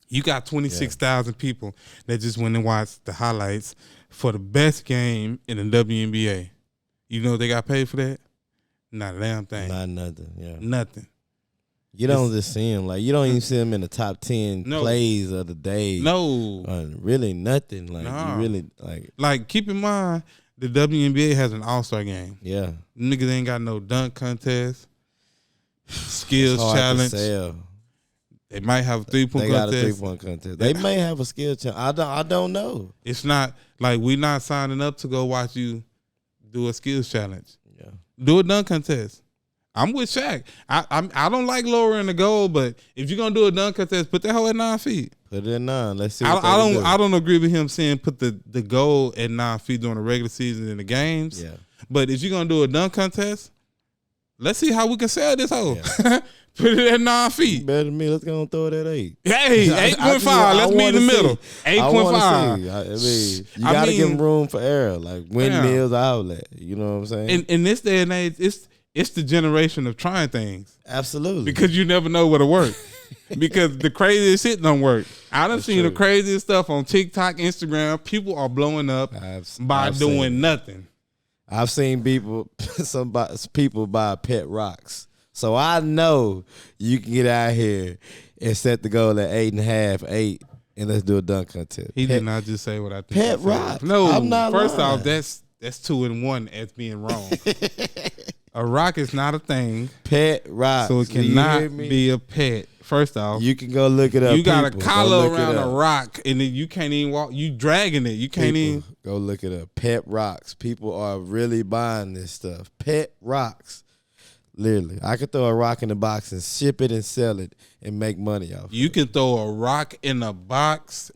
You got 26,000 people that just went and watched the highlights for the best game in the WNBA. You know what they got paid for that? Not a damn thing. Not nothing. Yeah. Nothing. You don't just see him like you don't even see him in the top 10 plays of the day. No, really nothing. Like nah. You really like keep in mind the WNBA has an All-Star game. Yeah, niggas ain't got no dunk contest, skills challenge. They might have a 3-point contest. They got a 3-point contest. They may have a skill challenge. I don't know. It's not like we're not signing up to go watch you do a skills challenge. Yeah, do a dunk contest. I'm with Shaq. I don't like lowering the goal, but if you're gonna do a dunk contest, put that hoe at 9 feet. Put it at 9. Let's see. I don't agree with him saying put the goal at 9 feet during the regular season in the games. Yeah. But if you're gonna do a dunk contest, let's see how we can sell this hoe. Yeah. Put it at 9 feet. Better than me. Let's go and throw it at 8. Hey, 8.5. Let's meet in the middle. 8.5. I mean, you gotta give them room for error, like windmills outlet. You know what I'm saying? In this day and age, it's the generation of trying things. Absolutely. Because you never know what'll work. Because the craziest shit don't work. I done seen the craziest stuff on TikTok, Instagram. People are blowing up by doing nothing. I've seen people buy pet rocks. So I know you can get out here and set the goal at 8.5, 8, and let's do a dunk contest. He did not just say what I think. Pet rock. No, I'm not first lying. off, that's 2 and 1 as being wrong. A rock is not a thing. Pet rock. So it cannot be a pet. First off, you can go look it up. You got a collar around a rock, and then you can't even walk. You dragging it. You can't even go look it up. Pet rocks. People are really buying this stuff. Pet rocks. Literally, I could throw a rock in the box and ship it and sell it and make money off. You can throw a rock in a box,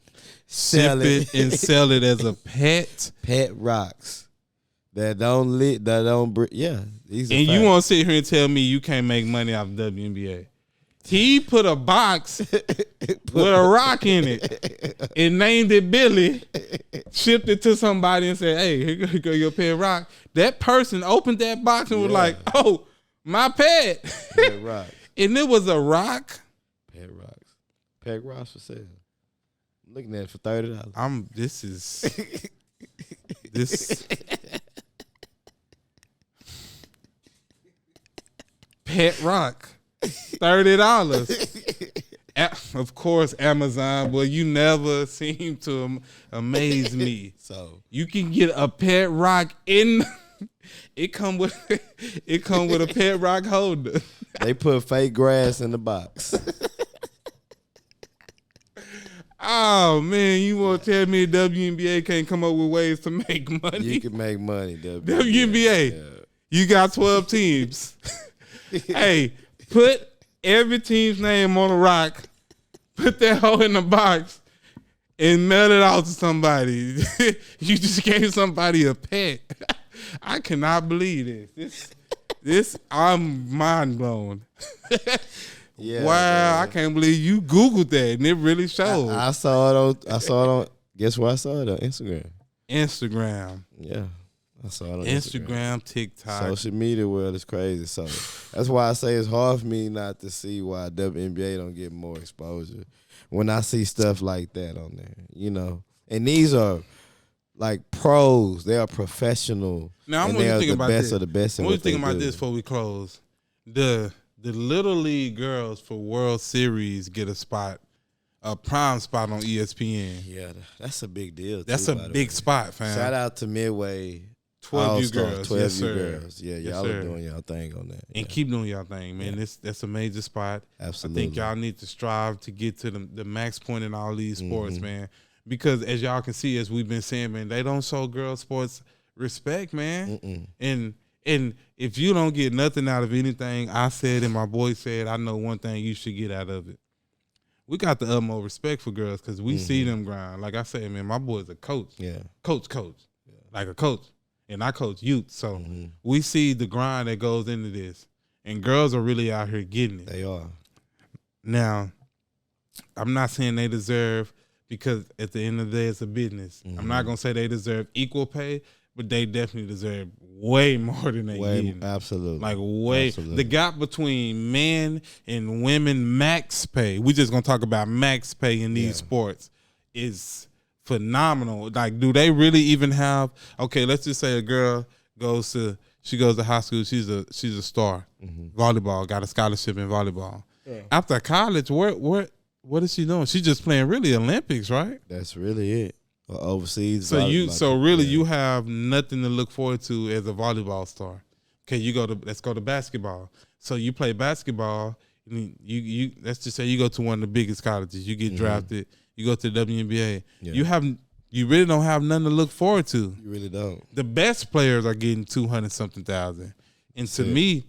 ship it and sell it as a pet. Pet rocks that don't yeah. And you want to sit here and tell me you can't make money off WNBA? He put a box with a rock in it and named it Billy, shipped it to somebody and said, "Hey, here go your pet rock." That person opened that box and was like, "Oh, my pet." Pet rock. And it was a rock. Pet rocks. Pet rocks for sale. I'm looking at it for $30. This pet rock. $30. Of course, Amazon. Well, you never seem to amaze me. So you can get a pet rock in. It come with a pet rock holder. They put fake grass in the box. Oh man, you want to tell me WNBA can't come up with ways to make money? You can make money, WNBA. Yeah. You got 12 teams. Hey, put every team's name on a rock, put that hoe in the box, and mail it out to somebody. You just gave somebody a pet. I cannot believe this. I'm mind blown. Yeah, wow, man. I can't believe you Googled that and it really showed. I saw it on. Guess where I saw it on Instagram. Yeah. I saw it on Instagram, TikTok. Social media world is crazy. So that's why I say it's hard for me not to see why WNBA don't get more exposure when I see stuff like that on there, you know. And these are like pros. They are professional. Now I'm going to think about this. Of the best. I'm thinking about this before we close. The Little League girls for World Series get a prime spot on ESPN. Yeah, that's a big deal. That's a big spot, fam. Shout out to Midway. 12 you girls. 12 yes, you sir. girls. Yeah, y'all are doing y'all thing on that. And keep doing y'all thing, man. Yeah. That's a major spot. Absolutely. I think y'all need to strive to get to the max point in all these sports, man. Because as y'all can see, as we've been saying, man, they don't show girls sports respect, man. And if you don't get nothing out of anything I said and my boy said, I know one thing you should get out of it. We got the utmost respect for girls because we see them grind. Like I said, man, my boy's a coach. Yeah. Coach. Yeah. Like a coach. And I coach youth. So we see the grind that goes into this. And girls are really out here getting it. They are. Now, I'm not saying they deserve because at the end of the day, it's a business. I'm not gonna say they deserve equal pay, but they definitely deserve way more than they get. Absolutely, like way. Absolutely. The gap between men and women max pay. We just gonna talk about max pay in these sports is phenomenal. Like, do they really even have? Okay, let's just say a girl goes to high school. She's a star. Volleyball, got a scholarship in volleyball. Yeah. After college, what is she doing? She's just playing really Olympics, right? That's really it. Or overseas. So you have nothing to look forward to as a volleyball star. Okay, let's go to basketball. So you play basketball. You let's just say you go to one of the biggest colleges. You get drafted. You go to the WNBA. Yeah. You really don't have nothing to look forward to. You really don't. The best players are getting 200-something thousand, and to me,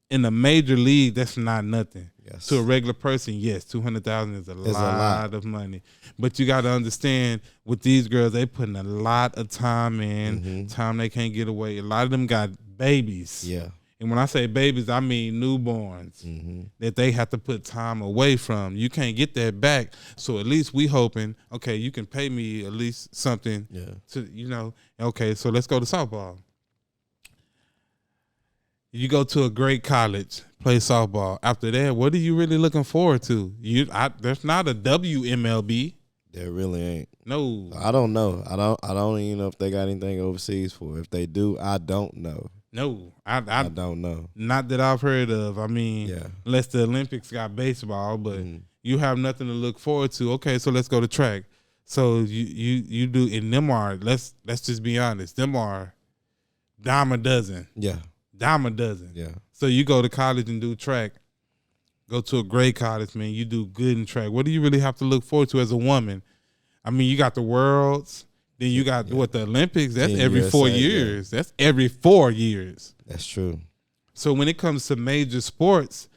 in a major league, that's not nothing. Yes. To a regular person, yes, 200,000 is a lot of money. But you got to understand, with these girls, they putting a lot of time in, time they can't get away. A lot of them got babies. Yeah. And when I say babies, I mean newborns that they have to put time away from. You can't get that back. So at least we hoping, okay, you can pay me at least something to, okay, so let's go to softball. You go to a great college, play softball. After that, what are you really looking forward to? There's not a WMLB. There really ain't. No. I don't know. I don't even know if they got anything overseas for. If they do, I don't know. No, I don't know. Not that I've heard of. I mean, unless the Olympics got baseball, but you have nothing to look forward to. Okay, so let's go to track. So you do, and them are, let's just be honest, them are dime a dozen. Yeah. Dime a dozen. Yeah. So you go to college and do track. Go to a great college, man. You do good in track. What do you really have to look forward to as a woman? I mean, you got the Worlds. Then you got the Olympics. That's every USA, 4 years. Yeah. That's every 4 years. That's true. So when it comes to major sports,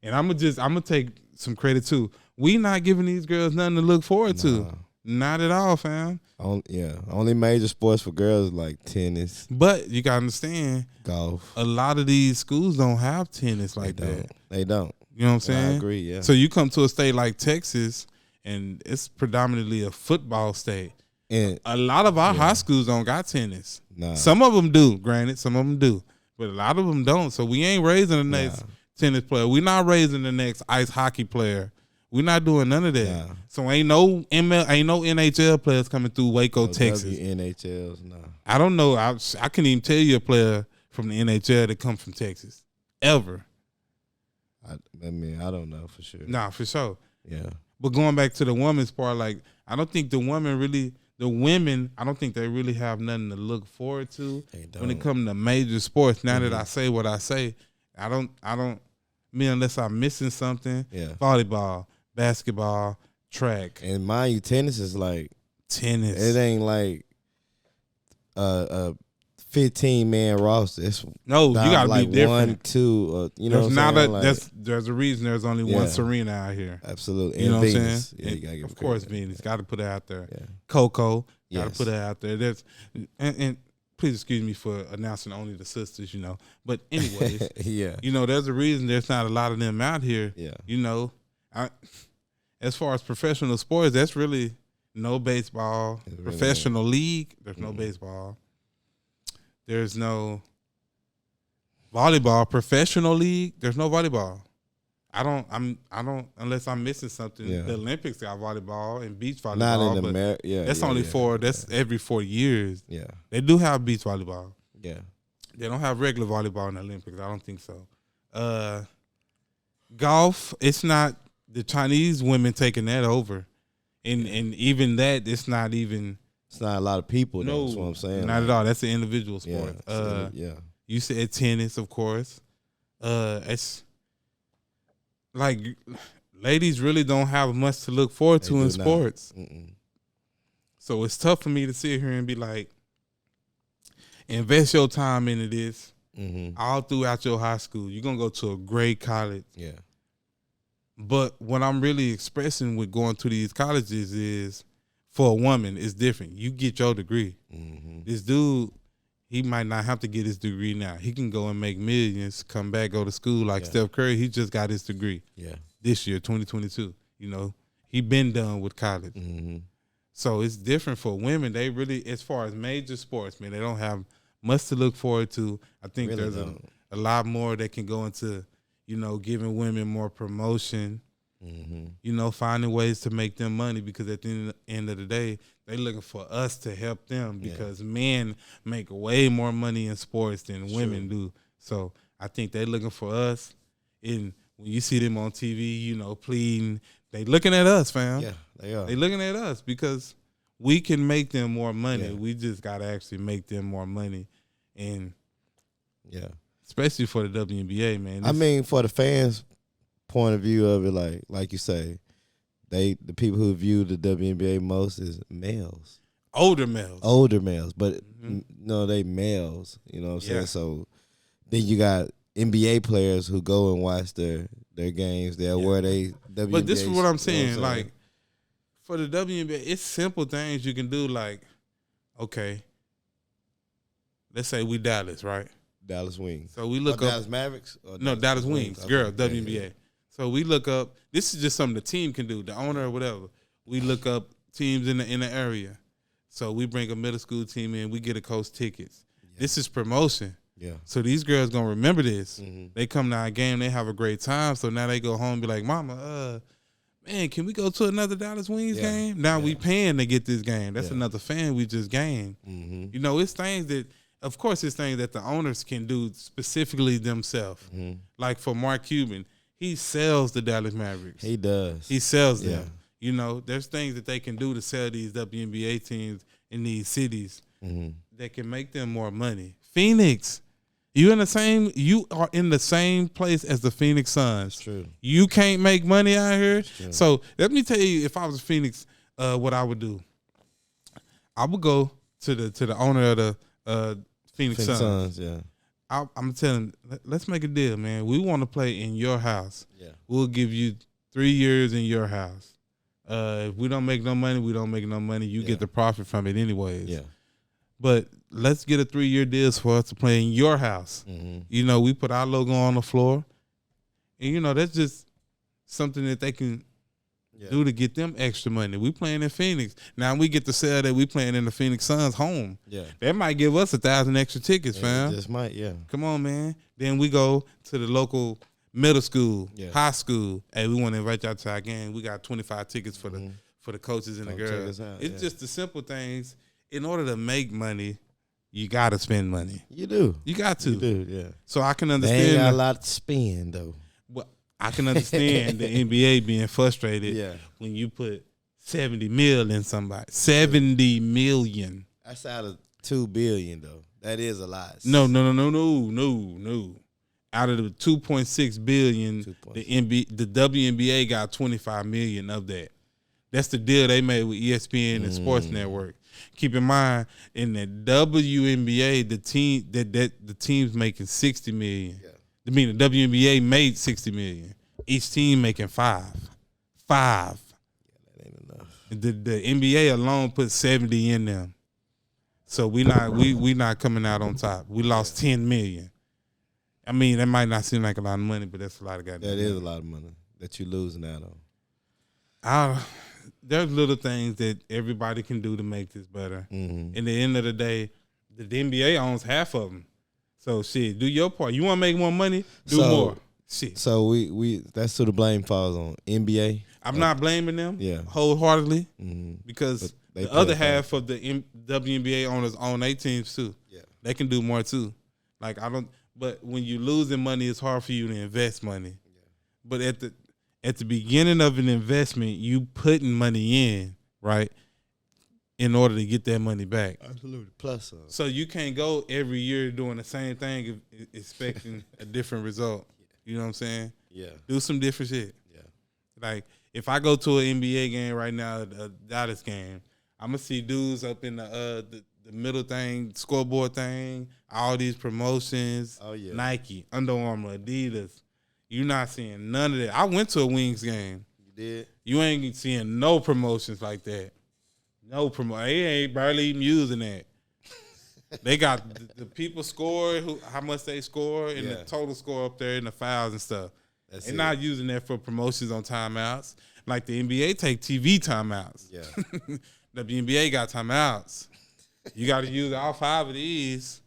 and I'm gonna take some credit too. We not giving these girls nothing to look forward to. Not at all, fam. Only major sports for girls like tennis. But you gotta understand, golf. A lot of these schools don't have tennis like that. They don't. You know what I'm saying? I agree. Yeah. So you come to a state like Texas, and it's predominantly a football state. And a lot of our high schools don't got tennis. Nah. Some of them do, granted. Some of them do. But a lot of them don't. So we ain't raising the next tennis player. We're not raising the next ice hockey player. We're not doing none of that. Nah. So ain't no NHL players coming through Waco, Texas. NHLs, no. I don't know. I couldn't even tell you a player from the NHL that come from Texas. Ever. I don't know for sure. Nah, for sure. Yeah. But going back to the women's part, like, I don't think the women, I don't think they really have nothing to look forward to when it comes to major sports. Now that I say what I say, I don't unless I'm missing something. Yeah. Volleyball, basketball, track. And mind you, tennis is like tennis. It ain't like a 15-man roster. It's you gotta like be different. 1, 2, there's a reason there's only one Serena out here. Absolutely. You know Venus. what I'm saying? Yeah, you gotta give of course, Venus. Got to put it out there. Yeah. Coco. Got to put it out there. And please excuse me for announcing only the sisters, But anyways, there's a reason there's not a lot of them out here. Yeah. As far as professional sports, that's really no baseball. Professional league, there's no baseball. There's no volleyball. Professional league, there's no volleyball. I don't unless I'm missing something. Yeah. The Olympics got volleyball and beach volleyball. Not in America. That's only that's every 4 years. Yeah. They do have beach volleyball. Yeah. They don't have regular volleyball in the Olympics. I don't think so. Golf, it's not the Chinese women taking that over. And even that, it's not even. It's not a lot of people. No, that's what I'm saying. Not at all. That's an individual sport. You said tennis, of course. It's like ladies really don't have much to look forward to in sports. So it's tough for me to sit here and be like, invest your time into this all throughout your high school. You're going to go to a great college. Yeah. But what I'm really expressing with going to these colleges is, for a woman, it's different. You get your degree. This dude, he might not have to get his degree now. He can go and make millions, come back, go to school like Steph Curry. He just got his degree. Yeah. This year, 2022. He been done with college. Mm-hmm. So it's different for women. They really, as far as major sports, man, they don't have much to look forward to. I think really there's a lot more that can go into, giving women more promotion, finding ways to make them money, because at the end of the day, they looking for us to help them, because men make way more money in sports than women do. So I think they're looking for us. And when you see them on TV, pleading, they looking at us, fam. Yeah, they are. They looking at us because we can make them more money. Yeah. We just got to actually make them more money. And especially for the WNBA, man. I mean, for the fans' point of view of it, like you say, the people who view the WNBA most is males. Older males. But they males, you know what I'm saying? So then you got NBA players who go and watch their games. They'll wear they WNBA. But this is what I'm saying. Like, for the WNBA, it's simple things you can do. Like, okay, let's say we Dallas, right? Dallas Wings. So we look up Dallas Mavericks. No, Dallas Wings. Okay. Girl, WNBA. Yeah. So we look up. This is just something the team can do, the owner or whatever. We look up teams in the area. So we bring a middle school team in. We get a coach tickets. Yeah. This is promotion. Yeah. So these girls gonna remember this. Mm-hmm. They come to our game. They have a great time. So now they go home and be like, Mama, man, can we go to another Dallas Wings game? Now we paying to get this game. That's another fan we just gained. Mm-hmm. It's things that, of course, it's things that the owners can do specifically themselves. Mm-hmm. Like for Mark Cuban, he sells the Dallas Mavericks. He does. He sells them. There's things that they can do to sell these WNBA teams in these cities that can make them more money. Phoenix, you are in the same place as the Phoenix Suns. That's true. You can't make money out here. So let me tell you, if I was Phoenix, what I would do. I would go to the owner of the Phoenix Suns. Yeah. I'm telling him, let's make a deal, man. We want to play in your house. Yeah. We'll give you 3 years in your house. If we don't make no money, we don't make no money. You get the profit from it anyways. Yeah. But let's get a 3-year deal for us to play in your house. Mm-hmm. We put our logo on the floor. And, that's just something that they can do to get them extra money. We playing in Phoenix. Now we get to sell that we playing in the Phoenix Suns home. Yeah. That might give us 1,000 extra tickets, fam. Just might, Come on, man. Then we go to the local middle school, high school. Hey, we want to invite y'all to our game. We got 25 tickets for the coaches and the girls. It's just the simple things. In order to make money, you got to spend money. You do. You got to. You do, yeah. So I can understand. They ain't got a lot to spend, though. Well, I can understand the NBA being frustrated when you put $70 million in somebody. $70 million. That's out of $2 billion, though. That is a lot. No. Out of the $2.6 billion, the WNBA got $25 million of that. That's the deal they made with ESPN and Sports Network. Keep in mind, in the WNBA, the team's making $60 million. Yeah. I mean, the WNBA made $60 million. Each team making $5. Yeah, that ain't enough. The NBA alone put 70 in them. So we not coming out on top. We lost $10 million. I mean, that might not seem like a lot of money, but that's a lot of goddamn money. That is a lot of money that you're losing out on. There's little things that everybody can do to make this better. Mm-hmm. In the end of the day, the NBA owns half of them. So, shit, do your part. You want to make more money? Do more. Shit. So, we that's who the blame falls on. NBA? I'm not blaming them wholeheartly because the other half of the WNBA owners own their teams, too. Yeah. They can do more, too. Like, but when you're losing money, it's hard for you to invest money. Yeah. But at the beginning of an investment, you putting money in, right, in order to get that money back. Absolutely. Plus. So you can't go every year doing the same thing expecting a different result. You know what I'm saying? Yeah. Do some different shit. Yeah. Like, if I go to an NBA game right now, a Dallas game, I'm going to see dudes up in the middle thing, scoreboard thing, all these promotions, Nike, Under Armour, Adidas. You're not seeing none of that. I went to a Wings game. You did? You ain't seeing no promotions like that. No promotion. They ain't barely even using that. They got the people score, how much they score, and the total score up there and the fouls and stuff. They're not using that for promotions on timeouts. Like the NBA take TV timeouts. Yeah. WNBA got timeouts. You got to use all 5 of these.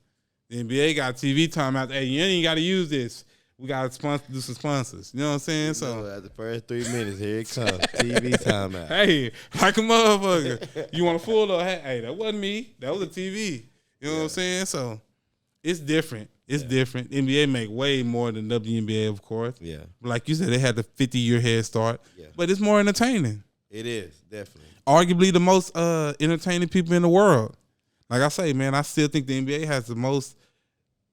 The NBA got TV timeouts. Hey, you ain't got to use this. We got to do some sponsors. You know what I'm saying? So at the first 3 minutes, here it comes. TV timeout. Hey, like a motherfucker. You want a full or hey, that wasn't me. That was a TV. You know what I'm saying? So it's different. It's different. NBA make way more than WNBA, of course. Yeah. Like you said, they had the 50-year head start. Yeah. But it's more entertaining. It is, definitely. Arguably the most entertaining people in the world. Like I say, man, I still think the NBA has the most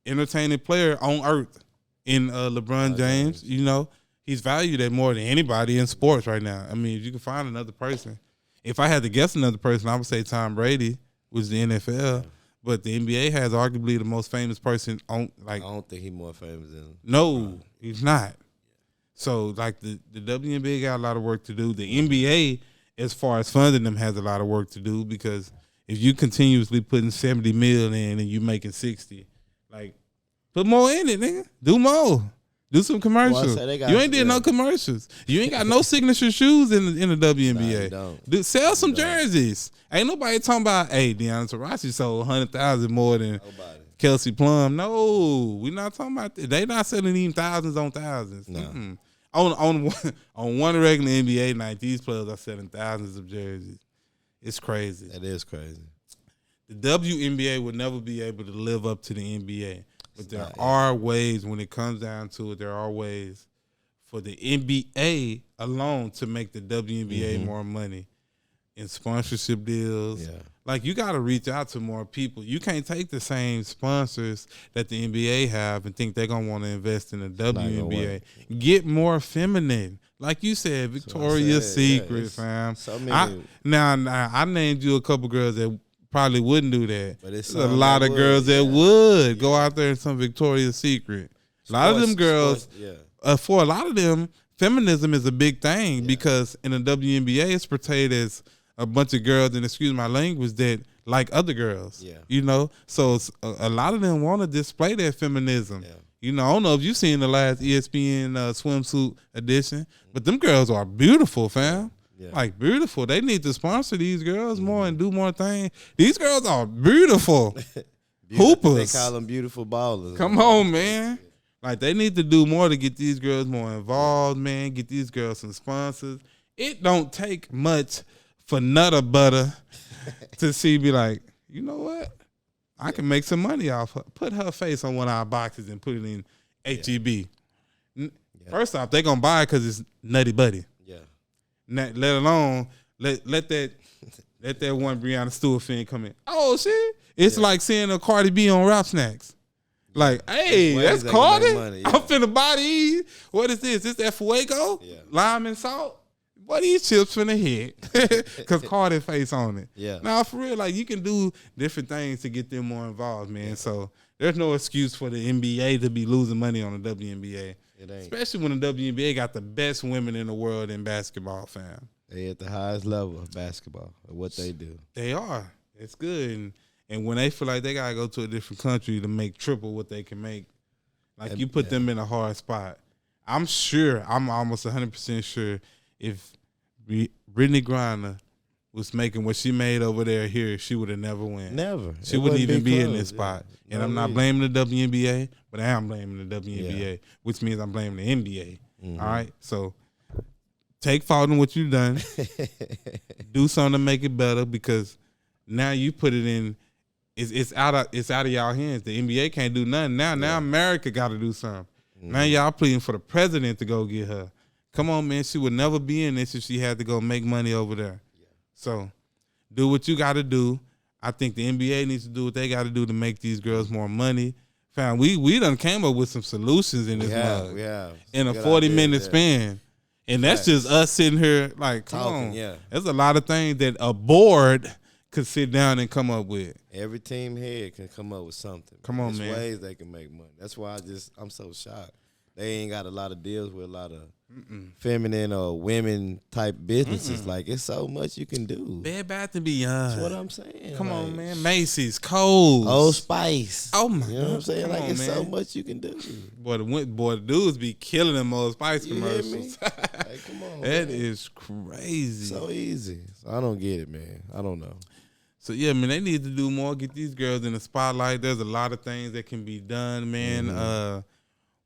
entertaining player on earth in LeBron James. You know, he's valued at more than anybody in sports right now. I mean, if you can find another person. If I had to guess another person, I would say Tom Brady, which is the NFL. Yeah. But the NBA has arguably the most famous person on. Like, I don't think he's more famous than him. No, he's not. So, like, the WNBA got a lot of work to do. The NBA, as far as funding them, has a lot of work to do because if you continuously putting $70 million in and you making 60, like, put more in it, nigga. Do more. Do some commercials. You ain't did no commercials. You ain't got no signature shoes in the WNBA. Nah, sell some jerseys. Ain't nobody talking about, hey, Deanna Taurasi sold 100,000 more than Kelsey Plum. No, we not talking about that. They not selling even thousands on thousands. No. On one regular NBA night, these players are selling thousands of jerseys. It's crazy. That is crazy. The WNBA would never be able to live up to the NBA. But there are ways, when it comes down to it, there are ways for the NBA alone to make the WNBA more money in sponsorship deals. Yeah. Like, you got to reach out to more people. You can't take the same sponsors that the NBA have and think they're going to want to invest in the WNBA. Get more feminine. Like you said, Victoria's Secret, fam. So now, I named you a couple girls that probably wouldn't do that. But there's a lot of girls that would go out there in some Victoria's Secret. A lot of them girls, for a lot of them, feminism is a big thing because in the WNBA, it's portrayed as a bunch of girls, and excuse my language, that like other girls. Yeah. You know? So a lot of them want to display their feminism. Yeah. You know, I don't know if you've seen the last ESPN swimsuit edition, but them girls are beautiful, fam. Yeah. Like, beautiful. They need to sponsor these girls more and do more things. These girls are beautiful. Hoopers. They call them beautiful ballers. Come on, man. Like, they need to do more to get these girls more involved, man. Get these girls some sponsors. It don't take much for Nutter Butter to be like, you know what? I can make some money off her. Put her face on one of our boxes and put it in HEB. First off, they going to buy it because it's Nutty Buddy. Let alone let that one Breonna Stewart fan come in. Oh shit! It's like seeing a Cardi B on Rap Snacks. Like, hey, that's Cardi. I'm finna buy these. What is this? Is that Fuego? Lime and salt? What these chips finna hit? Cause Cardi face on it. Yeah. Now for real, like, you can do different things to get them more involved, man. Yeah. So there's no excuse for the NBA to be losing money on the WNBA. Especially when the WNBA got the best women in the world in basketball, fam. They at the highest level of basketball, of what they do. They are. It's good. And when they feel like they got to go to a different country to make triple what they can make, like, you put them in a hard spot. I'm almost 100% sure if Brittney Griner was making what she made over there here, she would have never won. Never. She wouldn't even be in this spot. Yeah. And I'm not blaming the WNBA, but I am blaming the WNBA, which means I'm blaming the NBA. Mm-hmm. All right? So take fault in what you've done. Do something to make it better, because now you put it in, it's out of y'all hands. The NBA can't do nothing. Now America got to do something. Mm-hmm. Now y'all pleading for the president to go get her. Come on, man. She would never be in this if she had to go make money over there. So do what you got to do. I think the NBA needs to do what they got to do to make these girls more money. Fam, we done came up with some solutions in this mug. In a 40-minute span. And that's just us sitting here like, come on. Yeah. There's a lot of things that a board could sit down and come up with. Every team head can come up with something. Come on, man. There's ways they can make money. That's why I'm so shocked. They ain't got a lot of deals with a lot of feminine or women type businesses. Like, it's so much you can do. Bed Bath and Beyond. That's what I'm saying. Come on, man. Macy's, Kohl's, Old Spice. Oh my, you know what I'm saying? Like, it's man. so much you can do. Boy, the dudes be killing them Old Spice commercials. Like, come on, that man. is crazy. So easy. So I don't get it, man. I don't know. So yeah, man, they need to do more. Get these girls in the spotlight. There's a lot of things that can be done, man.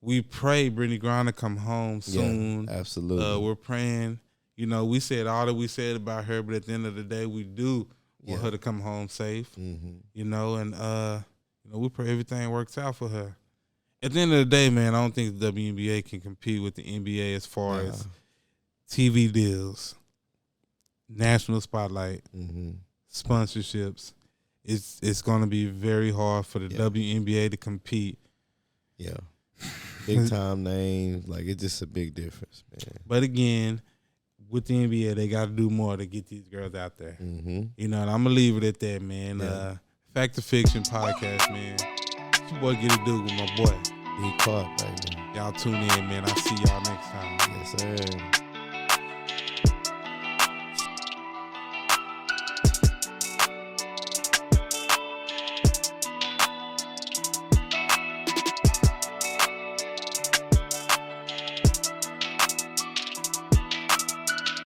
We pray Brittney Griner come home soon. Yeah, absolutely. We're praying. You know, we said all that we said about her, but at the end of the day, we do want her to come home safe. You know, and you know, we pray everything works out for her. At the end of the day, man, I don't think the WNBA can compete with the NBA as far as TV deals, national spotlight, sponsorships. It's going to be very hard for the WNBA to compete. Yeah. Big time names. Like, it's just a big difference, man. But again, with the NBA, they got to do more to get these girls out there. You know, and I'm going to leave it at that, man. Fact or Fiction podcast, man. It's your boy GetitDuke with my boy d.carp, right now. Y'all tune in, man. I'll see y'all next time. Yes, sir.